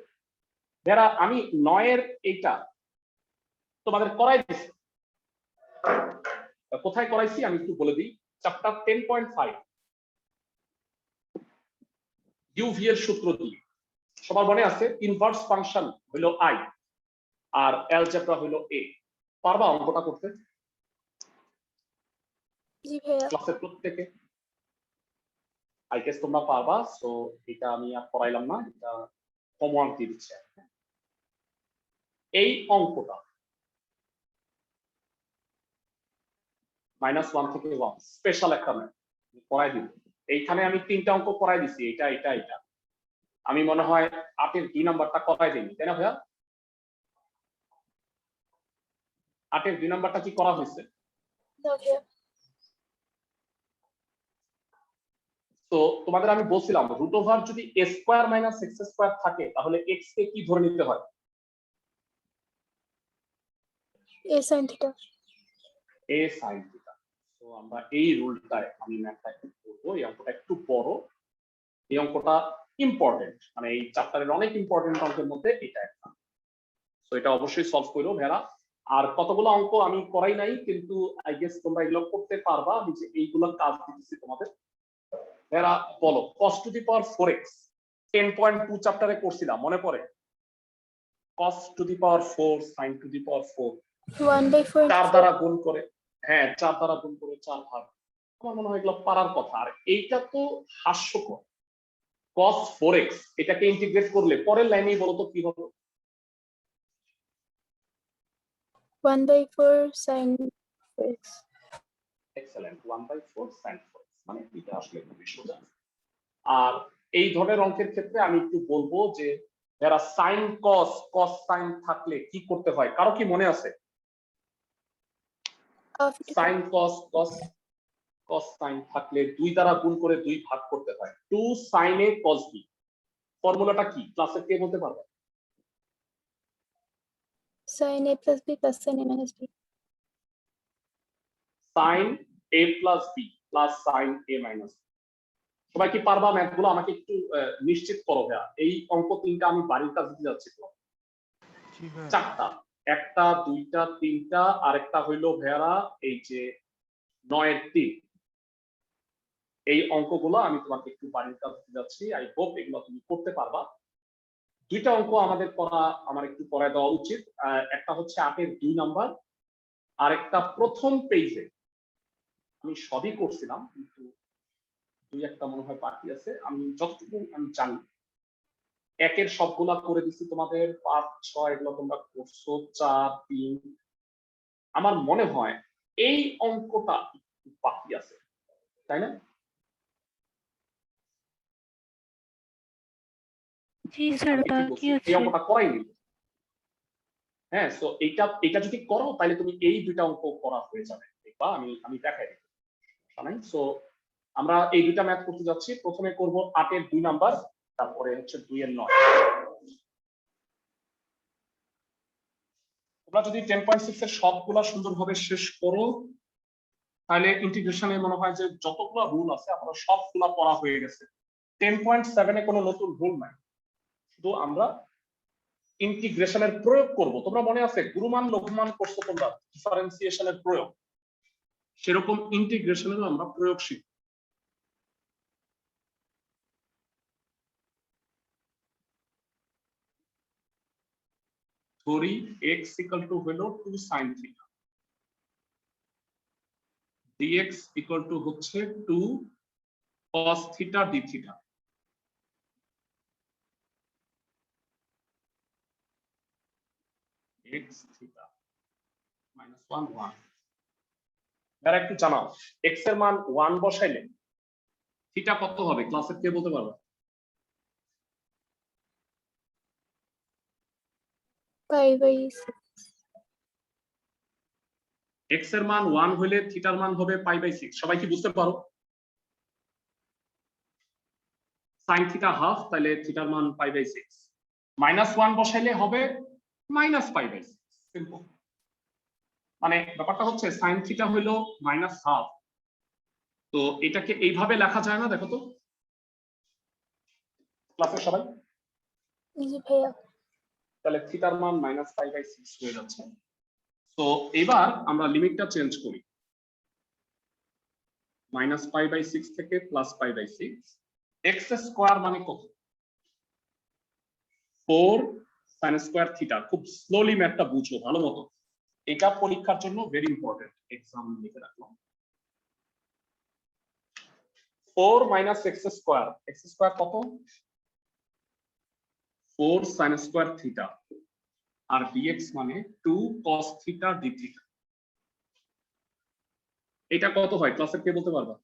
A: যারা আমি 9-এর এইটা তোমাদের করাই দিচ্ছি। কোথায় করাইছি আমি একটু বলে দিই। চ্যাপ্টার 10.5 ইউভি এর সূত্র দিয়ে। সবার মনে আছে ইনভার্স ফাংশন হলো আই আর অ্যালজেব্রা হলো এ। পারবা অঙ্কটা করতে
B: জি ভাইয়া।
A: ক্লাসের প্রত্যেকে? আই গেস তোমরা পারবা, সো এটা আমি আর করাইলাম না, এটা হোমওয়ার্ক দিয়ে দিচ্ছি। এই অঙ্কটা -1 থেকে 1 স্পেশাল একটা ম্যাথ পড়াই দিব। এইখানে আমি 3টা অঙ্ক পড়াই দিছি, এটা এটা এটা। আমি মনে হয় 8-এর 2 নাম্বারটা করাই দিইনি, তাই না ভাইয়া? 8-এর 2 নাম্বারটা কি করা হয়েছে?
B: না ভাইয়া।
A: তো তোমাদের আমি বলছিলাম রুট ওভার যদি a square minus x square থাকে তাহলে x কে কি ধরে নিতে হয়?
B: a sin theta।
A: a sin theta. তো আমরা এই রুলটায় আমি ম্যাথটা একটু করব। এই অঙ্কটা একটু বড়, এই অঙ্কটা ইম্পর্টেন্ট, মানে এই চ্যাপ্টারের অনেক ইম্পর্টেন্ট অঙ্কের মধ্যে এটা একটা। তো এটা অবশ্যই সলভ করো ভেরা। আর কতগুলো অঙ্ক আমি করাই নাই, কিন্তু আই গেস তোমরা এগুলো করতে পারবা। আমি যে এইগুলো কাজ দিতেছি তোমাদের ভেরা, বলো cos two the power 4x 10.2 চ্যাপ্টারে করছিলাম, মনে পড়ে? cos two the power 4 sin two the power 4
B: 1/4
A: 4 দ্বারা গুণ করে, হ্যাঁ 4 দ্বারা গুণ করে 4 ভাগ। আমার মনে হয় এগুলো পারার কথা। আর এইটা তো হাস্যকর, cos 4x এটাকে ইন্টিগ্রেট করলে পরের লাইনেই বলো তো কি হবে?
B: 1/4 sin 4x।
A: Excellent, 1/4 sin 4x, মানে এটা আসলে খুবই সোজা। আর এই ধরনের অঙ্কের ক্ষেত্রে আমি একটু বলবো যে যারা সাইন কস কস সাইন থাকলে কি করতে হয়, কারো কি মনে আছে? সাইন কস কস কস সাইন থাকলে 2 দ্বারা গুণ করে 2 ভাগ করতে হয়। 2 sin a cos b, ফর্মুলাটা কি ক্লাসে কে বলতে পারবে?
B: sin a plus b plus sin a minus b।
A: sin a plus b plus sin a minus b। সবাই কি পারবা ম্যাথগুলো? আমাকে একটু নিশ্চিত করো ভাইয়া। এই অঙ্ক 3টা আমি বাড়ির কাজ দিতে যাচ্ছি। 4টা, 1টা 2টা 3টা, আরেকটা হইলো ভাইয়ারা এই যে 9-এর 3। এই অঙ্কগুলো আমি তোমাকে একটু বাড়ির কাজ দিতে যাচ্ছি। আই হোপ এগুলো তুমি করতে পারবা। 2টা অঙ্ক আমাদের করা, আমার একটু পড়ায় দেওয়া উচিত। একটা হচ্ছে 8-এর 2 নাম্বার, আরেকটা প্রথম পেজে। আমি সবই করছিলাম কিন্তু 2-1টা মনে হয় বাকি আছে। আমি যতটুকু আমি জানি 1-এর সবগুলা করে দিচ্ছি তোমাদের, 5 6 এগুলো তোমরা করছো, 4 3। আমার মনে হয় এই অঙ্কটা বাকি আছে, তাই না?
D: জি স্যার, বাকি
A: এই
D: আছে।
A: অঙ্কটা করাইনি। হ্যাঁ, সো এটা যদি করো তাহলে তুমি এই 2টা অঙ্ক করা হয়ে যাবে, দেখবা আমি দেখাই দিই। নাই, সো আমরা এই 2টা ম্যাথ করতে যাচ্ছি। প্রথমে করব 8-এর 2 নাম্বার, তারপরে হচ্ছে 2-এর 9। তোমরা যদি 10.6 এর সবগুলা সুন্দরভাবে শেষ করো তাহলে ইন্টিগ্রেশনে মনে হয় যে যতগুলো রুল আছে আমরা সবগুলা পড়া হয়ে গেছে। 10.7 এ কোনো নতুন রুল নাই, শুধু আমরা ইন্টিগ্রেশনের প্রয়োগ করব। তোমরা মনে আছে গুরুমান লঘুমান করছো তোমরা, ডিফারেন্সিয়েশনের প্রয়োগ, সেরকম ইন্টিগ্রেশনেরও আমরা প্রয়োগ শিখব। ধরি x ইকুয়াল টু হলো 2 sin theta, dx equal to হচ্ছে 2 cos theta d theta. x theta -1 1। এর একটু জানাও x এর মান 1 বসাইলে থিটা কত হবে? ক্লাসে কে বলতে পারবে?
B: π/6।
A: x এর মান 1 হইলে থিটার মান হবে π/6। সবাই কি বুঝতে পারো? sin থিটা হাফ, তাহলে থিটার মান π/6। -1 বসাইলে হবে minus pi by six, simple. মানে ব্যাপারটা হচ্ছে সাইন থিটা হইলো মাইনাস হাফ, তো এটাকে এইভাবে লেখা যায় না, দেখো তো ক্লাসের সবাই।
B: জি ভাইয়া।
A: তাহলে থিটার মান মাইনাস পাই বাই সিক্স হয়ে যাচ্ছে। তো এবার আমরা লিমিটটা চেঞ্জ করি, মাইনাস পাই বাই সিক্স থেকে plus pi by six. X square মানে কত? 4 সাইন স্কোয়ার থিটা। খুব স্লোলি ম্যাথটা বুঝো ভালো মতো, এটা পরীক্ষার জন্য ভেরি ইম্পর্টেন্ট, এক্সাম লিখে রাখলাম। 4 minus x square, x square কত? 4 সাইন স্কোয়ার থিটা, আর ডিএক্স মানে 2 কস থিটা ডি থিটা। এটা কত হয় ক্লাসে কে বলতে পারবা?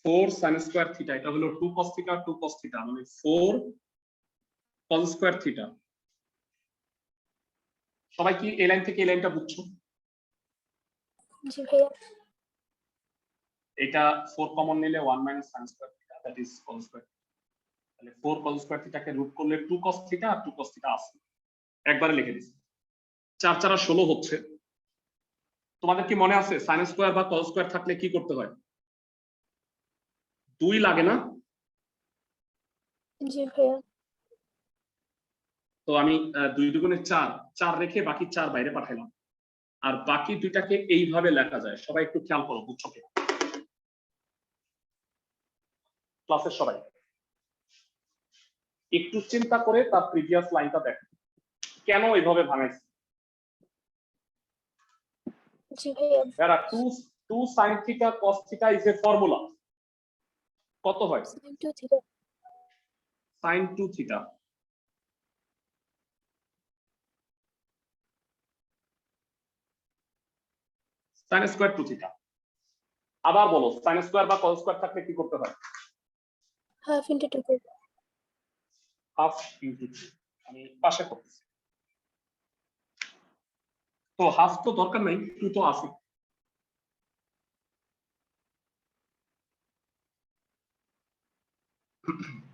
A: ফোর সাইন স্কোয়ার থিটা, এটা হলো 2 কস থিটা 2 কস থিটা, মানে 4 কস স্কোয়ার থিটা। সবাই কি এই লাইন থেকে এই লাইনটা বুঝছো?
B: জি ভাইয়া।
A: এটা 4 কমন নিলে 1 minus sine square theta, that is cos square. তাহলে 4 কস স্কোয়ার থিটাকে রুট করলে 2 কস থিটা আর 2 কস থিটা আছে, একবারে লিখে দিছি। 4 4 16 হচ্ছে। তোমাদের কি মনে আছে সাইন স্কোয়ার বা কস স্কোয়ার থাকলে কি করতে হয়? 2 লাগে না?
B: জি ভাইয়া।
A: তো আমি 2 দুগুণে 4, 4 রেখে বাকি 4 বাইরে পাঠাইলাম, আর বাকি দুইটাকে এইভাবে লেখা যায়। সবাই একটু খেয়াল করো, বুঝছো কি? ক্লাসের সবাই একটু চিন্তা করে তার প্রিভিয়াস লাইনটা দেখো, কেন এইভাবে ভাঙাইছে।
B: জি ভাইয়া।
A: There are 2 sin theta cos theta is a formula. কত হয়?
B: sin 2 theta.
A: sin 2 theta sin square 2 theta। আবার বলো, sin স্কয়ার বা cos স্কয়ার থাকলে কি করতে হয়?
B: হাফ ইন্টু 2 করব।
A: Half into 2। আমি পাশে করতেছি, তো হাফ তো দরকার নাই, 2 তো আছে।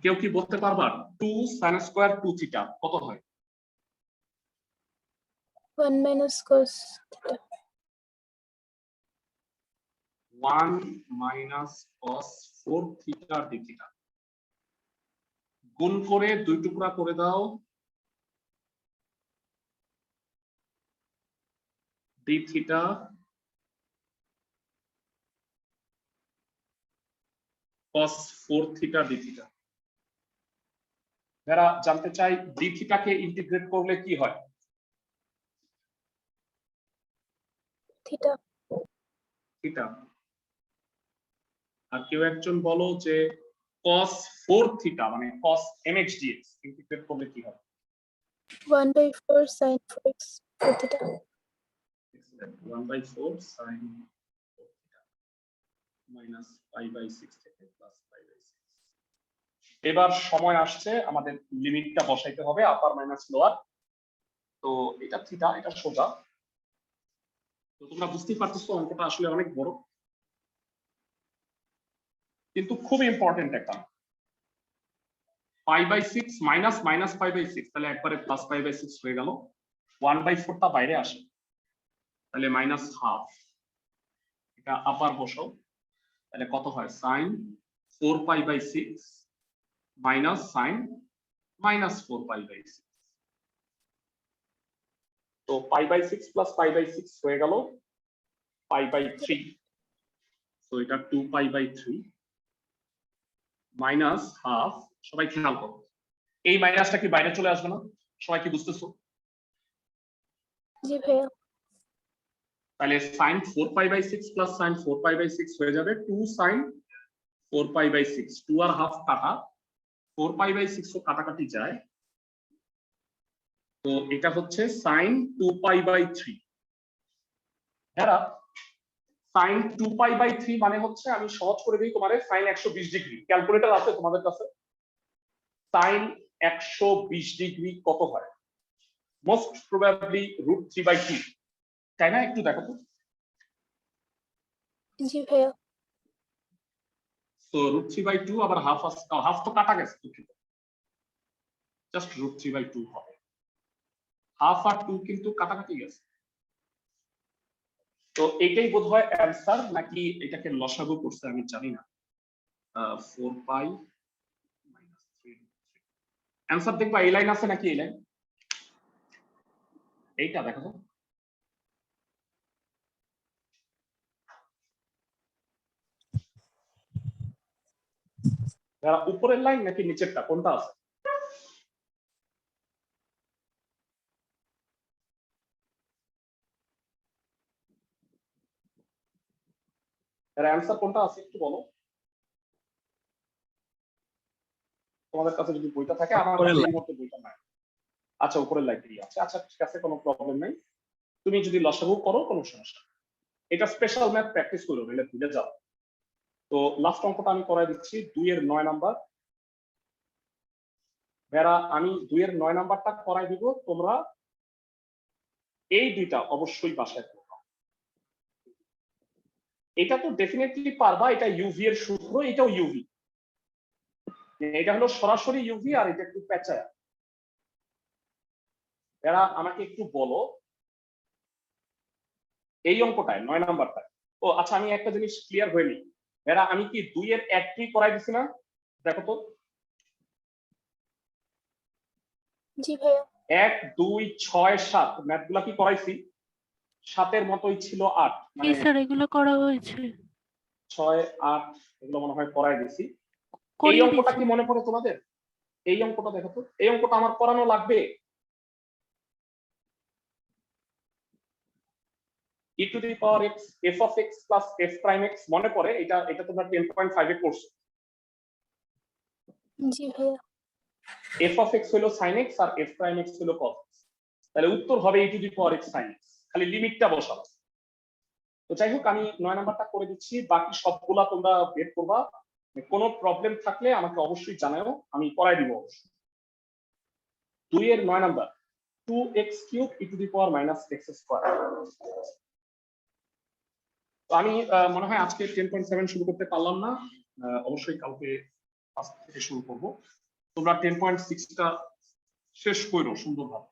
A: কেউ কি বলতে পারবা 2 sin স্কয়ার 2 theta কত হয়?
B: 1 minus cos theta.
A: 1 minus cos 4 theta d theta। গুণ করে 2 টুকরা করে দাও, d theta cos 4 theta d theta। যারা জানতে চাই d theta কে ইন্টিগ্রেট করলে কি হয়?
B: থিটা।
A: থিটা। আর কেউ একজন বলো যে cos 4 theta মানে cos mx dx ইন্টিগ্রেট করলে কি হয়?
B: 1/4 sin 4x theta.
A: 1/4 sin 4 theta minus pi by 6 থেকে plus pi by 6। এবার সময় আসছে আমাদের লিমিটটা বসাইতে হবে, আপার মাইনাস লোয়ার। তো এটা থিটা, এটা সোজা। তো তোমরা বুঝতেই পারতেছো অঙ্কটা আসলে অনেক বড়, কিন্তু খুব ইম্পর্টেন্ট একটা। Pi by 6 minus minus pi by 6, তাহলে একবারে প্লাস পাই বাই 6 হয়ে গেল। 1/4 টা বাইরে আসে, তাহলে মাইনাস হাফ। এটা আপার বসাও, তাহলে কত হয়? Sine 4 pi by 6 minus sine minus 4 pi by 6। তো pi by 6 plus pi by 6 হয়ে গেল পাই বাই 3। তো এটা 2 পাই বাই 3 মাইনাস হাফ। সবাই খেয়াল করো, এই মাইনাসটা কি বাইরে চলে আসবে না? সবাই কি বুঝতেছো?
B: জি ভাইয়া।
A: তাহলে sin 4 pi by 6 plus sin 4 pi by 6 হয়ে যাবে 2 sin 4 পাই বাই 6। 2 আর হাফ কাটা, 4 পাই বাই 6 ও কাটাকাটি যায়, তো এটা হচ্ছে sin 2 পাই বাই 3। এরা sin 2 পাই বাই 3 মানে হচ্ছে, আমি সহজ করে দিই তোমারে, sin 120 ডিগ্রি। ক্যালকুলেটর আছে তোমাদের কাছে? sin 120 ডিগ্রি কত হয়? মোস্ট প্রবাবলি √3/2, তাই না? একটু দেখো তো।
B: জি ভাইয়া।
A: তো √3/2 আবার হাফ হাফ তো কাটা গেছে, দুঃখিত, জাস্ট √3/2 হবে। হাফ আর 2 কিন্তু কাটাকাটি গেছে। তো এইটাই বোধহয় অ্যান্সার, নাকি এটাকে লসাগু করছে আমি জানি না। 4π - 3 অ্যান্সার দেখবা এই লাইন আছে নাকি এই লাইন, এইটা দেখো তো। উপরের লাইন নাকি নিচেরটা, কোনটা আছে? অ্যান্সার কোনটা আছে একটু বলো, তোমাদের কাছে যদি বইটা থাকে। আমার কাছে এই মুহূর্তে বইটা নাই। আচ্ছা, উপরের লাইনটাই আছে। আচ্ছা ঠিক আছে, কোনো প্রবলেম নাই। তুমি যদি লসাগু করো কোনো সমস্যা নেই। এটা স্পেশাল ম্যাথ প্র্যাকটিস করো, নাহলে ভুলে যাও। তো লাস্ট অঙ্কটা আমি করাই দিচ্ছি, 2 এর 9 নাম্বার। ভেড়া, আমি 2 এর 9 নাম্বারটা করাই দিব, তোমরা এই দুইটা অবশ্যই বাসায় করো। এটা তো ডেফিনেটলি পারবা, এটা ইউভি এর সূত্র, এটাও ইউভি। এটা হলো সরাসরি ইউভি, আর এটা একটু পেঁচায়া। এরা আমাকে একটু বলো এই অঙ্কটায় 9 নাম্বারটায়। ও আচ্ছা, আমি একটা জিনিস ক্লিয়ার হয়নি, এরা আমি কি 2 এর 1 করাই দিছি না? দেখো তো,
B: জি ভাইয়া।
A: 1 2 6 7 ম্যাথগুলা কি করাইছি? 7 এর মতোই ছিল 8, মানে
D: স্যার এগুলো করা হয়েছে,
A: 6 8 এগুলো মনে হয় করাই দিছি। এই
D: করিয়ে
A: অঙ্কটা
D: দিয়েছি।
A: কি মনে পড়ে তোমাদের? এই অঙ্কটা দেখো তো, এই অঙ্কটা আমার করানো লাগবে। e to the power x f of x plus f prime x মনে পড়ে? এটা তোমরা 10.5 এ কোর্স।
B: জি ভাইয়া।
A: f of x হলো sin x আর f prime x হলো cos x, তাহলে উত্তর হবে e to the power x sin x, খালি লিমিটটা বসাবো। তো যাই হোক, আমি 9 নাম্বারটা করে দিচ্ছি, বাকি সবগুলা তোমরা বের করবা। কোনো প্রবলেম থাকলে আমাকে অবশ্যই জানাও, আমি করাই দিব অবশ্যই। 2 এর 9 number, 2x³ e to the power -x²। তো আমি মনে হয় আজকে 10.7 শুরু করতে পারলাম না, অবশ্যই কালকে 5 থেকে শুরু করব। তোমরা 10.6টা শেষ করো সুন্দরভাবে।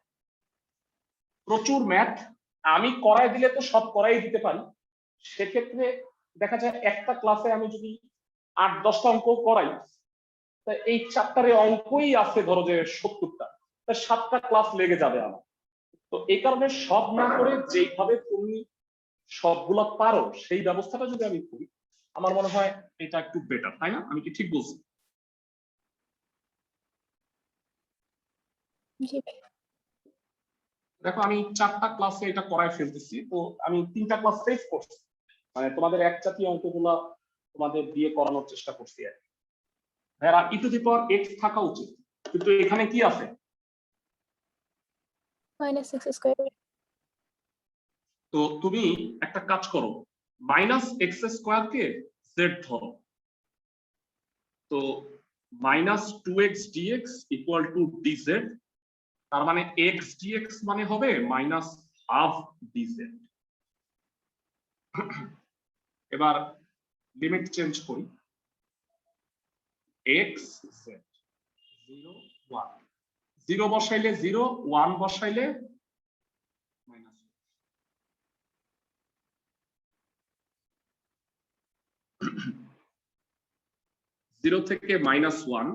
A: প্রচুর ম্যাথ, আমি করাই দিলে তো সব করাই দিতে পারি, সেক্ষেত্রে দেখা যায় একটা ক্লাসে আমি যদি 8-10টা অঙ্ক করাই, তা এই চ্যাপ্টারে অঙ্কই আছে ধরো যে 70টা, তা 7টা ক্লাস লেগে যাবে আমার। তো এই কারণে সব না করে যেইভাবে তুমি সবগুলা পারো সেই ব্যবস্থাটা যদি আমি করি, আমার মনে হয় এটা একটু বেটার, তাই না? আমি কি ঠিক বলছি?
B: জি ভাইয়া।
A: দেখো, আমি 4টা ক্লাসে এটা করাই ফেলতেছি, তো আমি 3টা ক্লাস সেভ করছি, মানে তোমাদের এক জাতীয় অঙ্কগুলা তোমাদের দিয়ে করানোর চেষ্টা করছি আর কি। ভাইয়া, e to the power x থাকা উচিত, কিন্তু এখানে কি আছে?
B: -x²।
A: তো তুমি একটা কাজ করো, -x² কে z ধরো, তো -2x dx = dz, তার মানে x dx মানে হবে -half dz। এবার লিমিট চেঞ্জ করি, x z 0 1, 0 বসাইলে 0, 1 বসাইলে মাইনাস। জিরো থেকে -1।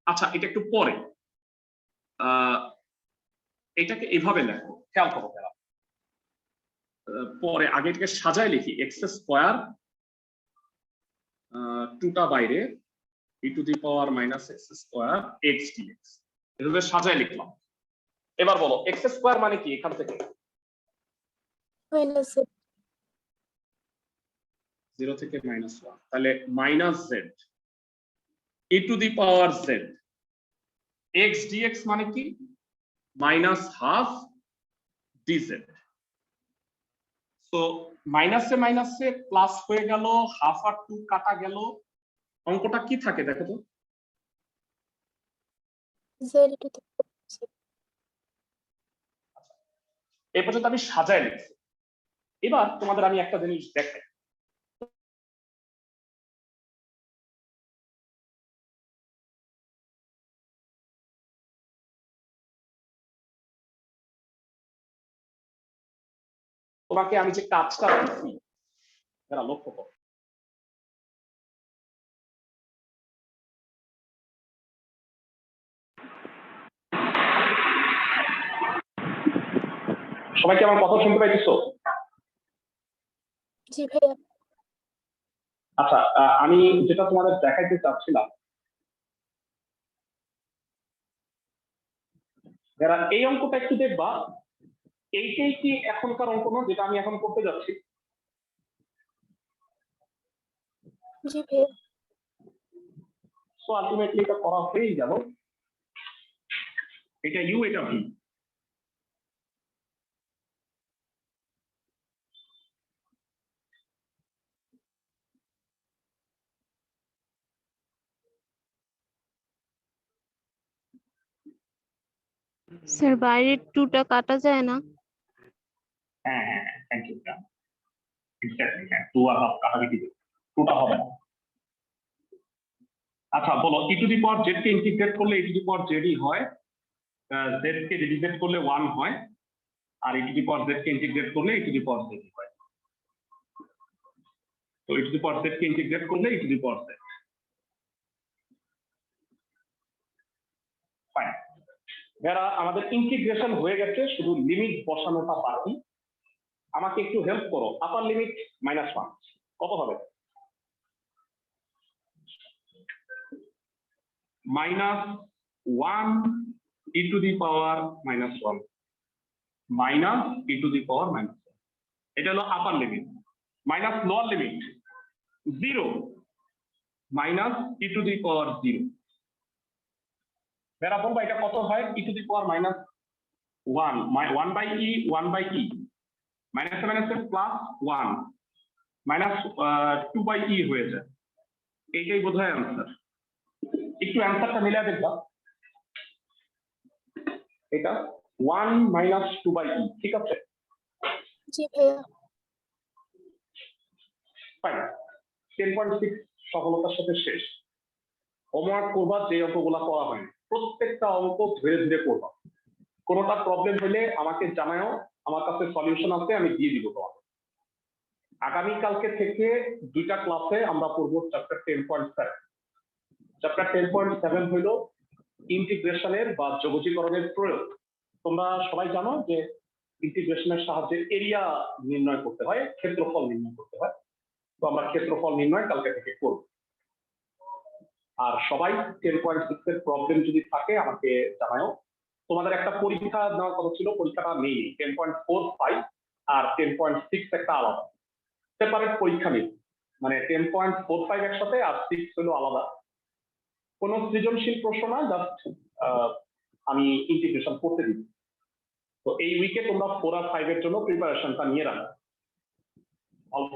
A: আচ্ছা, এটা একটু পরে, এটাকে এভাবে লেখো, খেয়াল করো যারা, পরে আগে এটাকে সাজায় লিখি, x² 2টা বাইরে e to the power -x² x dx, এভাবে সাজায় লিখলাম। এবার বলো x² মানে কি এখান থেকে?
B: -z।
A: 0 থেকে -1, তাহলে -z e to the power z x dx মানে কি? -half dz। তো মাইনাসে মাইনাসে প্লাস হয়ে গেল, হাফ আর 2 কাটা গেল, অঙ্কটা কি থাকে দেখো তো?
B: z to the power z।
A: এই পর্যন্ত আমি সাজায় লিখছি। এবার তোমাদের আমি একটা জিনিস দেখাই, তোমাকে আমি যে কাজটা দিচ্ছি এরা লক্ষ্য করো। সবাই কি আমার কথা শুনতে পাইতেছো?
B: জি ভাইয়া।
A: আচ্ছা, আমি যেটা তোমাদের দেখাইতে চাচ্ছিলাম, যারা এই অঙ্কটা একটু দেখবা, এইটাই কি এখনকার অঙ্ক না যেটা আমি এখন করতে যাচ্ছি?
B: জি ভাইয়া।
A: সো আলটিমেটলি এটা করা হয়েই গেল। এটা ইউ, এটা ভি।
D: স্যার বাইরের 2টা কাটা যায় না?
A: হ্যাঁ হ্যাঁ, থ্যাংক ইউ। এক্স্যাক্টলি, হ্যাঁ, টু আর হাফ কাটাকাটি দেবে, টুটা হবে না। আচ্ছা বলো, e to the power z কে ইন্টিগ্রেট করলে ই টু দি পাওয়ার জেডই হয়, জেড কে ডিভিডেট করলে 1 হয়, আর e to the power z কে ইন্টিগ্রেট করলে ই টু দি পাওয়ার জেডই হয়। তো e to the power z কে ইন্টিগ্রেট করলে e to the power z. Fine, যারা আমাদের ইন্টিগ্রেশন হয়ে গেছে, শুধু লিমিট বসানোটা বাকি। আমাকে একটু হেল্প করো, আপার লিমিট -1 কত হবে? -1 e to the power -1 minus e to the power -1, এটা হলো আপার limit. Minus lower limit 0 minus e to the power 0। Bera বলবা এটা কত হয়? e to the power -1 1 by e 1 by e minus minus plus 1 minus 2 by e হয়ে যায়। এইটাই বোধহয় আনসার। একটু অ্যান্সারটা মিলিয়ে দেখবা, এটা 1 মাইনাস 2 by e, ঠিক আছে?
B: জি ভাইয়া।
A: ফাইন, 10.6 সফলতার সাথে শেষ। হোমওয়ার্ক করবা, যে অঙ্কগুলা করা হয়নি প্রত্যেকটা অঙ্ক ধীরে ধীরে করবা। কোনোটা প্রবলেম হলে আমাকে জানাও, আমার কাছে সলিউশন আছে, আমি দিয়ে দিব তোমাকে। আগামীকালকে থেকে 2টা ক্লাসে আমরা পড়বো চ্যাপ্টার 10.7। চ্যাপ্টার 10.7 হইল ইন্টিগ্রেশনের বা যোগজীকরণের প্রয়োগ। তোমরা সবাই জানো যে ইন্টিগ্রেশনের সাহায্যে এরিয়া নির্ণয় করতে হয়, ক্ষেত্রফল নির্ণয় করতে হয়। তো আমরা ক্ষেত্রফল নির্ণয় কালকে থেকে করব। আর সবাই 10.6 এর প্রবলেম যদি থাকে আমাকে জানাও। তোমাদের একটা পরীক্ষা নেওয়ার কথা ছিল, পরীক্ষাটা নেই। 10.45 আর 10.6 একটা আলাদা সেপারেট পরীক্ষা নেই, মানে 10.45 একসাথে আর 6 হলো আলাদা। কোনো সৃজনশীল প্রশ্ন না, জাস্ট আমি ইন্টিগ্রেশন করতে দিব। তো এই উইকে তোমরা 4 আর 5 এর জন্য প্রিপারেশনটা নিয়ে রাখো। ভালো